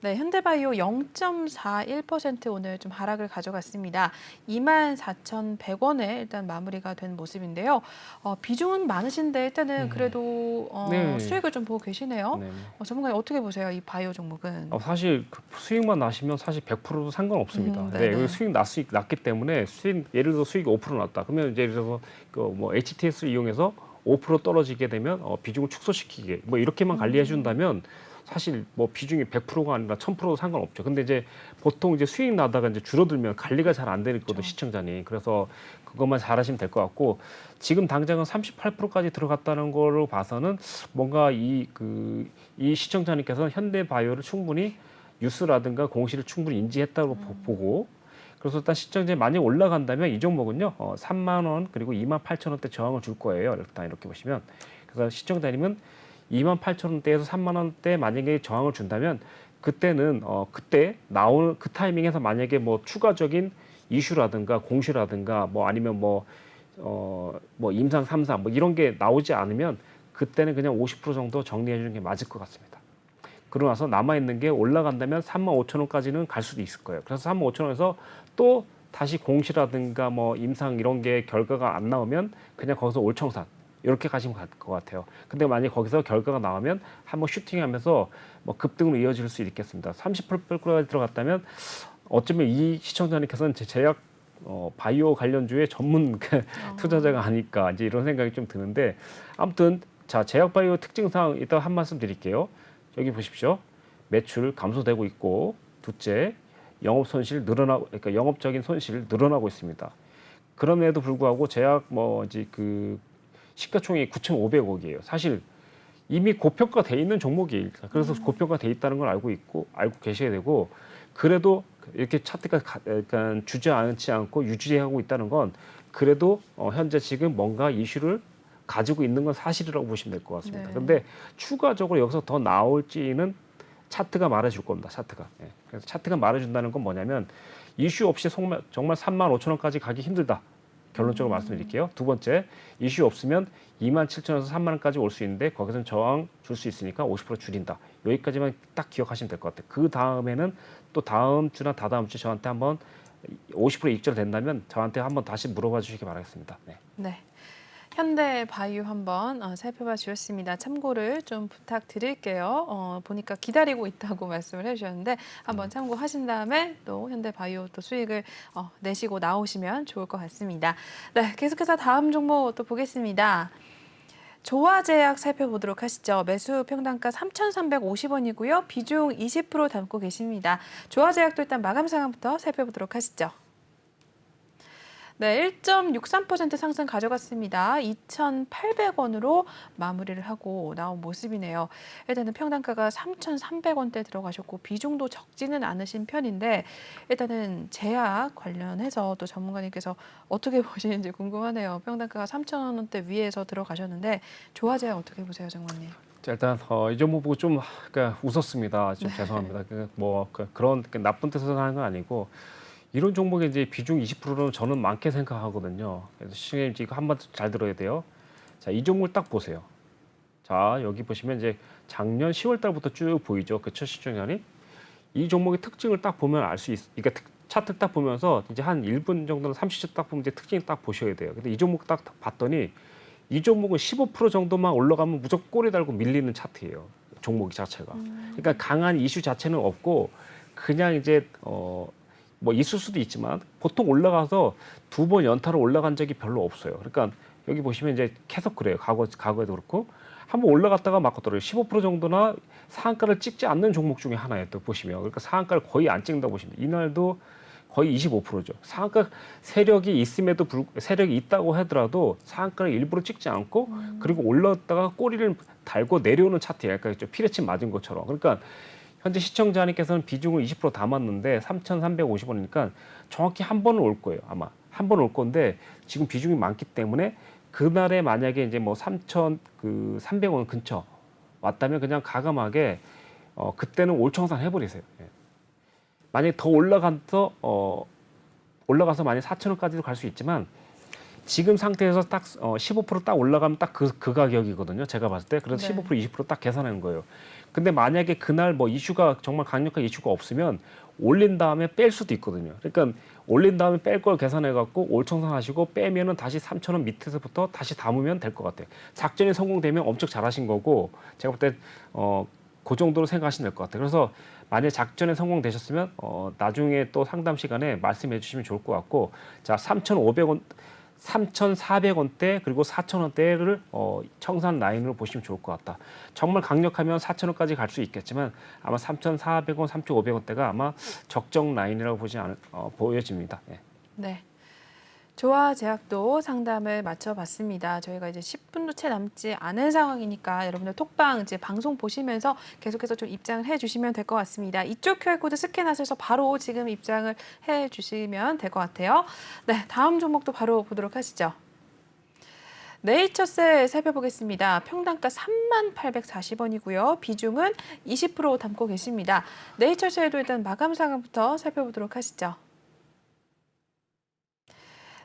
네, 현대바이오 0.41% 오늘 좀 하락을 가져갔습니다. 24,100원에 일단 마무리가 된 모습인데요. 비중은 많으신데 일단은 그래도 네. 수익을 좀 보고 계시네요. 네. 전문가님 어떻게 보세요? 이 바이오 종목은? 사실 그 수익만 나시면 사실 100%도 상관없습니다. 근데 네네. 여기 수익 났기 때문에 예를 들어 수익이 5% 났다. 그러면 이제 예를 들어서 그 HTS를 이용해서 5% 떨어지게 되면 비중을 축소시키게 뭐 이렇게만 관리해 준다면 사실 뭐 비중이 100%가 아니라 1000%도 상관없죠. 근데 이제 보통 이제 수익 나다가 이제 줄어들면 관리가 잘 안 되거든요, 그렇죠. 시청자님. 그래서 그것만 잘하시면 될 것 같고 지금 당장은 38%까지 들어갔다는 걸로 봐서는 뭔가 이 시청자님께서는 현대바이오를 충분히 뉴스라든가 공시를 충분히 인지했다고 보고 그래서 일단 시청자에 많이 올라간다면 이 종목은요 3만 원 그리고 28,000원대 저항을 줄 거예요. 일단 이렇게 보시면 그래서 시청자님은 28,000원대에서 3만 원대 만약에 저항을 준다면 그때는 그때 나오는 그 타이밍에서 만약에 뭐 추가적인 이슈라든가 공시라든가 뭐 아니면 뭐 임상 3사 뭐 이런 게 나오지 않으면 그때는 그냥 50% 정도 정리해 주는 게 맞을 것 같습니다. 그러고 나서 남아있는 게 올라간다면 35,000원까지는 갈 수도 있을 거예요. 그래서 35,000원에서 또 다시 공시라든가 뭐 임상 이런 게 결과가 안 나오면 그냥 거기서 올청산 이렇게 가시면 될 것 같아요. 근데 만약 거기서 결과가 나오면 한번 슈팅하면서 뭐 급등으로 이어질 수 있겠습니다. 30%까지 들어갔다면 어쩌면 이 시청자님께서는 제 제약 바이오 관련주의 전문 투자자가 아닐까 이제 이런 생각이 좀 드는데 아무튼 자 제약 바이오 특징상 이따 한 말씀 드릴게요. 여기 보십시오. 매출 감소되고 있고 둘째 영업 손실 그러니까 영업적인 손실 늘어나고 있습니다. 그럼에도 불구하고 제약 뭐 이제 그 시가총액이 9,500억이에요. 사실 이미 고평가돼 있는 종목이에요. 그래서 고평가돼 있다는 걸 알고 계셔야 되고 그래도 이렇게 차트가 약간 주저앉지 않고 유지하고 있다는 건 그래도 현재 지금 뭔가 이슈를 가지고 있는 건 사실이라고 보시면 될 것 같습니다. 네. 근데 추가적으로 여기서 더 나올지는 차트가 말해줄 겁니다. 차트가. 예. 그래서 차트가 말해준다는 건 뭐냐면 이슈 없이 정말 35,000원까지 가기 힘들다. 결론적으로 말씀드릴게요. 두 번째, 이슈 없으면 27,000원에서 3만 원까지 올 수 있는데 거기서는 저항 줄 수 있으니까 50% 줄인다. 여기까지만 딱 기억하시면 될 것 같아요. 그 다음에는 또 다음 주나 다다음 주 저한테 한번 50% 입절 된다면 저한테 한번 다시 물어봐 주시기 바라겠습니다. 네. 네. 현대바이오 한번 살펴봐 주셨습니다. 참고를 좀 부탁드릴게요. 보니까 기다리고 있다고 말씀을 해주셨는데 한번 참고하신 다음에 또 현대바이오 또 수익을 내시고 나오시면 좋을 것 같습니다. 네, 계속해서 다음 종목 또 보겠습니다. 조화제약 살펴보도록 하시죠. 매수 평단가 3,350원이고요. 비중 20% 담고 계십니다. 조화제약도 일단 마감 상황부터 살펴보도록 하시죠. 네, 1.63% 상승 가져갔습니다. 2,800원으로 마무리를 하고 나온 모습이네요. 일단은 평단가가 3,300원대 들어가셨고 비중도 적지는 않으신 편인데 일단은 제약 관련해서 또 전문가님께서 어떻게 보시는지 궁금하네요. 평단가가 3,000원대 위에서 들어가셨는데 조화제약 어떻게 보세요, 정관님? 자, 일단 이 종목 보고 좀 그러니까 웃었습니다. 좀 죄송합니다. 그런 나쁜 뜻으로 하는 건 아니고 이런 종목에 이제 비중 20%는 저는 많게 생각하거든요. 그래서 시청자님 이거 한번 잘 들어야 돼요. 자, 이 종목을 딱 보세요. 자, 여기 보시면 이제 작년 10월 달부터 쭉 보이죠. 그쵸, 시청자님? 이 종목의 특징을 딱 보면 알 수 그러니까 차트 딱 보면서 이제 한 1분 정도는 30초 딱 보면 이제 특징 딱 보셔야 돼요. 근데 이 종목 딱 봤더니 이 종목은 15% 정도만 올라가면 무조건 꼬리 달고 밀리는 차트예요. 종목 자체가. 그러니까 강한 이슈 자체는 없고 그냥 이제 뭐 있을 수도 있지만 보통 올라가서 2번 연타로 올라간 적이 별로 없어요. 그러니까 여기 보시면 이제 계속 그래요. 과거에도 그렇고 한번 올라갔다가 맞고 떨어져요. 15% 정도나 상한가를 찍지 않는 종목 중에 하나예요. 또 보시면 그러니까 상한가를 거의 안 찍는다고 보시면 이날도 거의 25%죠. 상한가 세력이 있다고 하더라도 상한가를 일부러 찍지 않고 그리고 올랐다가 꼬리를 달고 내려오는 차트예요. 그러니까 좀 피레침 맞은 것처럼. 그러니까 현재 시청자님께서는 비중을 20% 담았는데 3,350원이니까 정확히 한 번은 올 거예요. 아마 한 번 올 건데 지금 비중이 많기 때문에 그날에 만약에 이제 뭐 3,300원 근처 왔다면 그냥 가감하게 그때는 올청산 해버리세요. 예. 만약에 더 올라가서 만약 4,000원까지도 갈 수 있지만 지금 상태에서 딱 15%딱 올라가면 딱 그 가격이거든요. 제가 봤을 때. 그래서 네. 15% 20%딱 계산하는 거예요. 근데 만약에 그날 뭐 이슈가 정말 강력한 이슈가 없으면 올린 다음에 뺄 수도 있거든요. 그러니까 올린 다음에 뺄 걸 계산해 갖고 올청산하시고 빼면은 다시 3,000원 밑에서부터 다시 담으면 될 것 같아요. 작전이 성공되면 엄청 잘하신 거고 제가 볼 때 그 정도로 생각하시면 될 것 같아요. 그래서 만약 작전에 성공되셨으면 나중에 또 상담 시간에 말씀해 주시면 좋을 것 같고 자 3,500원 3,400원대 그리고 4,000원대를 청산 라인으로 보시면 좋을 것 같다. 정말 강력하면 4,000원까지 갈 수 있겠지만 아마 3,400원, 3,500원대가 아마 적정 라인이라고 보여집니다. 예. 네. 조화 제약도 상담을 마쳐봤습니다. 저희가 이제 10분도 채 남지 않은 상황이니까 여러분들 톡방 이제 방송 보시면서 계속해서 좀 입장을 해주시면 될 것 같습니다. 이쪽 QR코드 스캔하셔서 바로 지금 입장을 해주시면 될 것 같아요. 네, 다음 종목도 바로 보도록 하시죠. 네이처셀 살펴보겠습니다. 평단가 38,840원이고요. 비중은 20% 담고 계십니다. 네이처셀도 일단 마감 상황부터 살펴보도록 하시죠.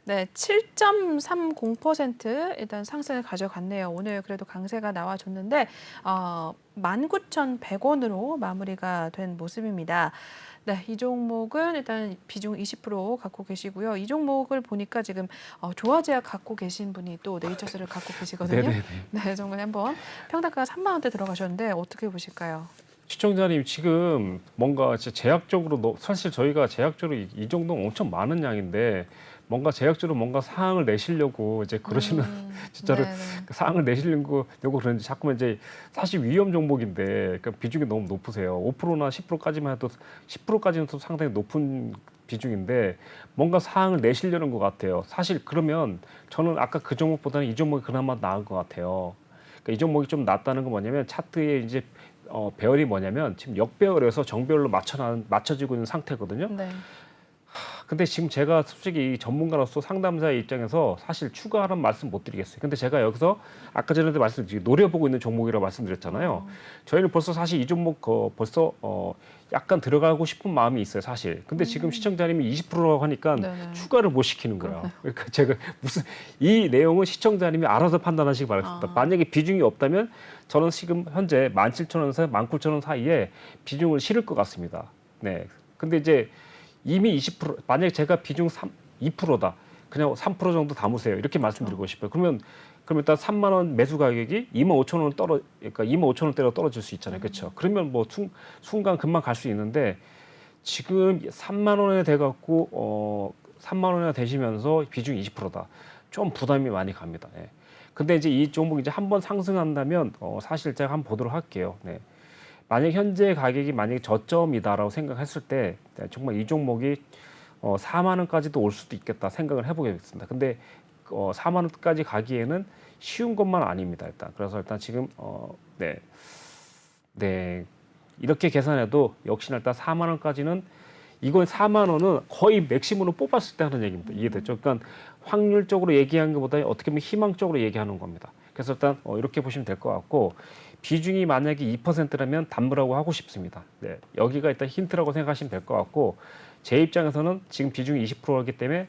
네, 7.30% 일단 상승을 가져갔네요. 오늘 그래도 강세가 나와줬는데 19,100원으로 마무리가 된 모습입니다. 네, 이 종목은 일단 비중 20% 갖고 계시고요. 이 종목을 보니까 지금 조화제약 갖고 계신 분이 또 네이처셀을 갖고 계시거든요. 네네네. 네, 정말 한번 평단가가 3만 원대 들어가셨는데 어떻게 보실까요? 시청자님 지금 뭔가 제약적으로 사실 저희가 제약적으로 이 정도면 엄청 많은 양인데 뭔가 제약적으로 뭔가 사항을 내시려고 이제 그러시는 진짜로 네네. 사항을 내시려고 그러는지 자꾸만 이제 사실 위험 종목인데 그러니까 비중이 너무 높으세요. 5%나 10%까지만 해도 10%까지는 또 상당히 높은 비중인데 뭔가 사항을 내시려는 것 같아요. 사실 그러면 저는 아까 그 종목보다는 이 종목이 그나마 나은 것 같아요. 그러니까 이 종목이 좀 낫다는 건 뭐냐면 차트에 이제 배열이 뭐냐면 지금 역배열에서 정배열로 맞춰지고 있는 상태거든요. 네. 근데 지금 제가 솔직히 전문가로서 상담자의 입장에서 사실 추가하는 말씀 못 드리겠어요. 근데 제가 여기서 아까 전에도 말씀드린 노려보고 있는 종목이라고 말씀드렸잖아요. 저희는 벌써 사실 이 종목 벌써 약간 들어가고 싶은 마음이 있어요, 사실. 근데 지금 시청자님이 20%라고 하니까 네네. 추가를 못 시키는 거예요. 그러니까 제가 이 내용은 시청자님이 알아서 판단하시기 바랍니다. 만약에 비중이 없다면 저는 지금 현재 17,000원에서 19,000원 사이에 비중을 실을 것 같습니다. 네. 근데 이제 이미 20% 만약에 제가 비중 2%다. 그냥 3% 정도 담으세요. 이렇게 말씀드리고 싶어요. 그럼 일단 3만 원 매수 가격이 25,000원 그러니까 25,000원대로 떨어질 수 있잖아요. 그렇죠? 그러면 뭐 순간 금방 갈 수 있는데 지금 3만 원에 돼 갖고 3만 원이나 되시면서 비중 20%다. 좀 부담이 많이 갑니다. 예. 근데 이제 이 종목 이제 한번 상승한다면 사실 제가 한번 보도록 할게요. 네. 만약 현재 가격이 만약에 저점이다라고 생각했을 때 정말 이 종목이 4만 원까지도 올 수도 있겠다 생각을 해보겠습니다. 근데 4만 원까지 가기에는 쉬운 것만 아닙니다. 일단 그래서 일단 지금 네 이렇게 계산해도 역시나 일단 4만 원까지는 이건 4만 원은 거의 맥시멈으로 뽑았을 때 하는 얘기입니다. 이해됐죠? 그러니까 확률적으로 얘기하는 것보다 어떻게 보면 희망적으로 얘기하는 겁니다. 그래서 일단 이렇게 보시면 될 것 같고 비중이 만약에 2%라면 담으라고 하고 싶습니다. 네, 여기가 일단 힌트라고 생각하시면 될 것 같고 제 입장에서는 지금 비중이 20%이기 때문에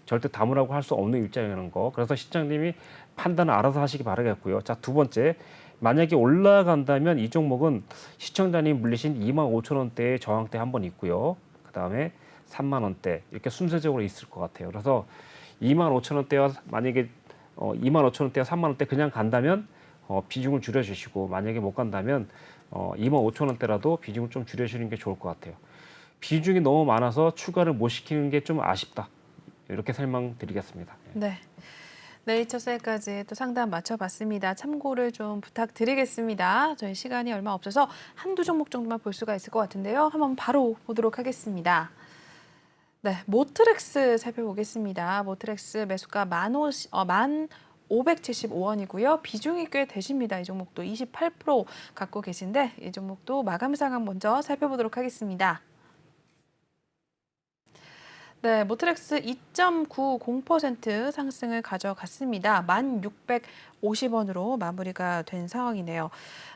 절대 담으라고 할 수 없는 입장이라는 거. 그래서 시장님이 판단을 알아서 하시기 바라겠고요. 자, 두 번째. 만약에 올라간다면 이 종목은 시청자님 물리신 25,000원대의 저항대 한 번 있고요. 그다음에 3만 원대 이렇게 순서적으로 있을 것 같아요. 그래서 25,000원대와 만약에 25,000원대와 3만 원대 그냥 간다면 비중을 줄여주시고 만약에 못 간다면 25,000원대라도 비중을 좀 줄여주는 게 좋을 것 같아요. 비중이 너무 많아서 추가를 못 시키는 게 좀 아쉽다. 이렇게 설명드리겠습니다. 네. 네이처셀까지 또 상담 마쳐봤습니다. 참고를 좀 부탁드리겠습니다. 저희 시간이 얼마 없어서 한두 종목 정도만 볼 수가 있을 것 같은데요. 한번 바로 보도록 하겠습니다. 네, 모트렉스 살펴보겠습니다. 모트렉스 매수가 1,575원이고요. 비중이 꽤 되십니다. 이 종목도 28% 갖고 계신데 이 종목도 마감 상황 먼저 살펴보도록 하겠습니다. 네, 모트렉스 2.90% 상승을 가져갔습니다. 1,650원으로 마무리가 된 상황이네요.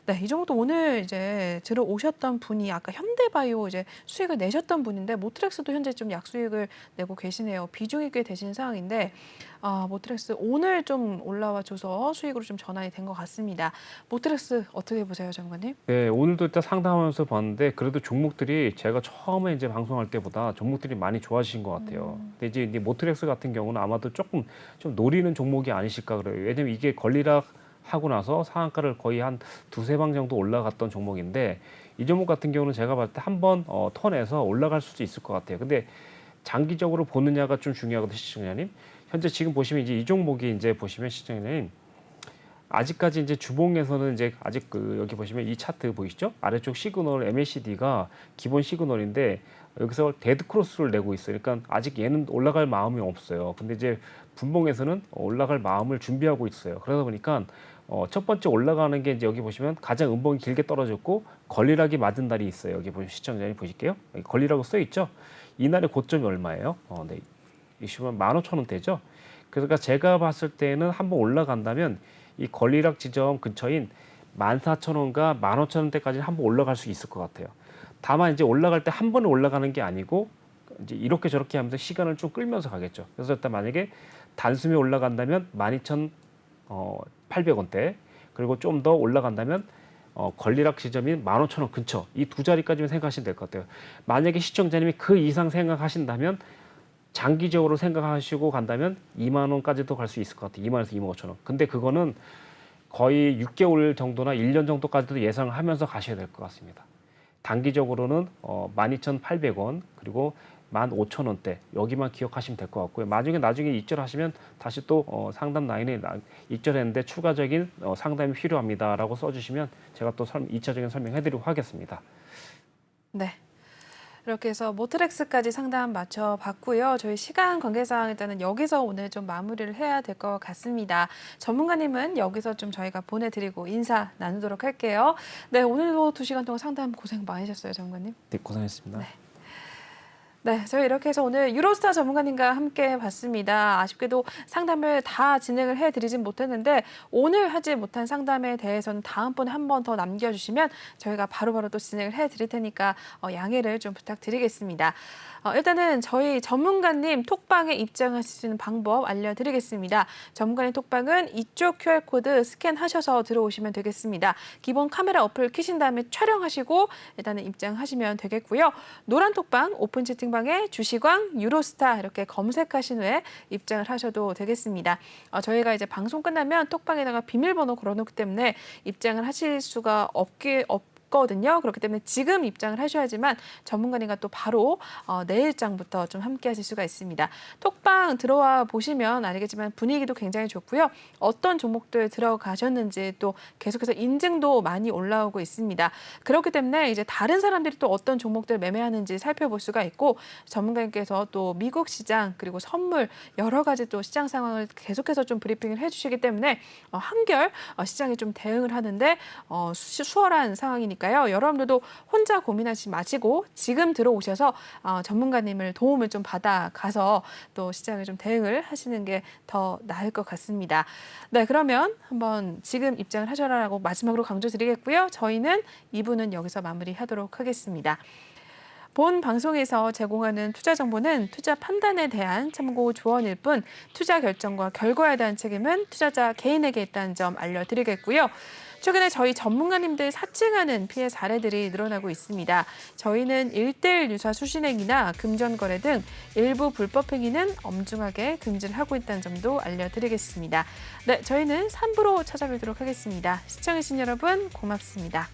네, 이 종목도 오늘 이제 들어오셨던 분이 아까 현대바이오 이제 수익을 내셨던 분인데 모트렉스도 현재 좀 약수익을 내고 계시네요. 비중이 꽤 되신 상황인데 모트렉스 오늘 좀 올라와줘서 수익으로 좀 전환이 된 것 같습니다. 모트렉스 어떻게 보세요, 전문가님? 네, 오늘도 일단 상담하면서 봤는데 그래도 종목들이 제가 처음에 이제 방송할 때보다 종목들이 많이 좋아지신 것 같아요. 근데 이제 모트렉스 같은 경우는 아마도 조금 좀 노리는 종목이 아니실까 그래요. 왜냐면 이게 권리락 하고 나서 상한가를 거의 한 두세 방 정도 올라갔던 종목인데 이 종목 같은 경우는 제가 봤을 때 한번 턴에서 올라갈 수도 있을 것 같아요. 근데 장기적으로 보느냐가 좀 중요하거든요, 시청자님. 현재 지금 보시면 이제 이 종목이 이제 보시면 시청자님 아직까지 이제 주봉에서는 이제 아직 여기 보시면 이 차트 보이시죠? 아래쪽 시그널 MACD가 기본 시그널인데 여기서 데드 크로스를 내고 있어요. 그러니까 아직 얘는 올라갈 마음이 없어요. 근데 이제 분봉에서는 올라갈 마음을 준비하고 있어요. 그러다 보니까 첫 번째 올라가는 게 이제 여기 보시면 가장 음봉이 길게 떨어졌고 권리락이 맞은 날이 있어요. 여기 보시면 시청자님 보실게요. 여기 권리라고 써 있죠? 이날의 고점이 얼마예요? 네. 이시면 15,000원대죠. 그러니까 제가 봤을 때는 한번 올라간다면 이 권리락 지점 근처인 14,000원과 15,000원대까지 한번 올라갈 수 있을 것 같아요. 다만 이제 올라갈 때 한 번에 올라가는 게 아니고 이제 이렇게 저렇게 하면서 시간을 좀 끌면서 가겠죠. 그래서 일단 만약에 단숨에 올라간다면 12,800원대 그리고 좀 더 올라간다면 권리락 지점인 15,000원 근처 이 두 자리까지만 생각하시면 될 것 같아요. 만약에 시청자님이 그 이상 생각하신다면 장기적으로 생각하시고 간다면 2만 원까지도 갈 수 있을 것 같아요. 2만 원에서 2만 5천 원. 근데 그거는 거의 6개월 정도나 1년 정도까지도 예상을 하면서 가셔야 될 것 같습니다. 단기적으로는 12,800원 그리고 15,000원대 여기만 기억하시면 될 것 같고요. 나중에 입절하시면 다시 또 상담 라인에 입절했는데 추가적인 상담이 필요합니다라고 써주시면 제가 또 2차적인 설명해드리고 하겠습니다. 네. 이렇게 해서 모트렉스까지 상담 맞춰봤고요. 저희 시간 관계상 일단은 여기서 오늘 좀 마무리를 해야 될 것 같습니다. 전문가님은 여기서 좀 저희가 보내드리고 인사 나누도록 할게요. 네, 오늘도 2시간 동안 상담 고생 많으셨어요, 전문가님. 네, 고생했습니다. 네, 저희 이렇게 해서 오늘 유로스타 전문가님과 함께 봤습니다. 아쉽게도 상담을 다 진행을 해드리진 못했는데 오늘 하지 못한 상담에 대해서는 다음번에 한 번 더 남겨주시면 저희가 바로바로 또 진행을 해드릴 테니까 양해를 좀 부탁드리겠습니다. 일단은 저희 전문가님 톡방에 입장하실 수 있는 방법 알려드리겠습니다. 전문가님 톡방은 이쪽 QR코드 스캔하셔서 들어오시면 되겠습니다. 기본 카메라 어플 켜신 다음에 촬영하시고 일단은 입장하시면 되겠고요. 노란 톡방 오픈 채팅방에 주시광 유로스타 이렇게 검색하신 후에 입장을 하셔도 되겠습니다. 저희가 이제 방송 끝나면 톡방에다가 비밀번호 걸어놓기 때문에 입장을 하실 수가 없거든요. 그렇기 때문에 지금 입장을 하셔야지만 전문가님과 또 바로 내일장부터 좀 함께 하실 수가 있습니다. 톡방 들어와 보시면 알겠지만 분위기도 굉장히 좋고요. 어떤 종목들 들어가셨는지 또 계속해서 인증도 많이 올라오고 있습니다. 그렇기 때문에 이제 다른 사람들이 또 어떤 종목들 매매하는지 살펴볼 수가 있고 전문가님께서 또 미국 시장 그리고 선물 여러 가지 또 시장 상황을 계속해서 좀 브리핑을 해주시기 때문에 한결 시장이 좀 대응을 하는데 수월한 상황이니까 여러분들도 혼자 고민하지 마시고 지금 들어오셔서 전문가님을 도움을 좀 받아가서 또 시장에 좀 대응을 하시는 게 더 나을 것 같습니다. 네, 그러면 한번 지금 입장을 하셔라라고 마지막으로 강조드리겠고요. 저희는 2부는 여기서 마무리하도록 하겠습니다. 본 방송에서 제공하는 투자 정보는 투자 판단에 대한 참고 조언일 뿐 투자 결정과 결과에 대한 책임은 투자자 개인에게 있다는 점 알려드리겠고요. 최근에 저희 전문가님들 사칭하는 피해 사례들이 늘어나고 있습니다. 저희는 1:1 유사 수신행위나 금전거래 등 일부 불법 행위는 엄중하게 금지를 하고 있다는 점도 알려드리겠습니다. 네, 저희는 3부로 찾아뵙도록 하겠습니다. 시청해주신 여러분 고맙습니다.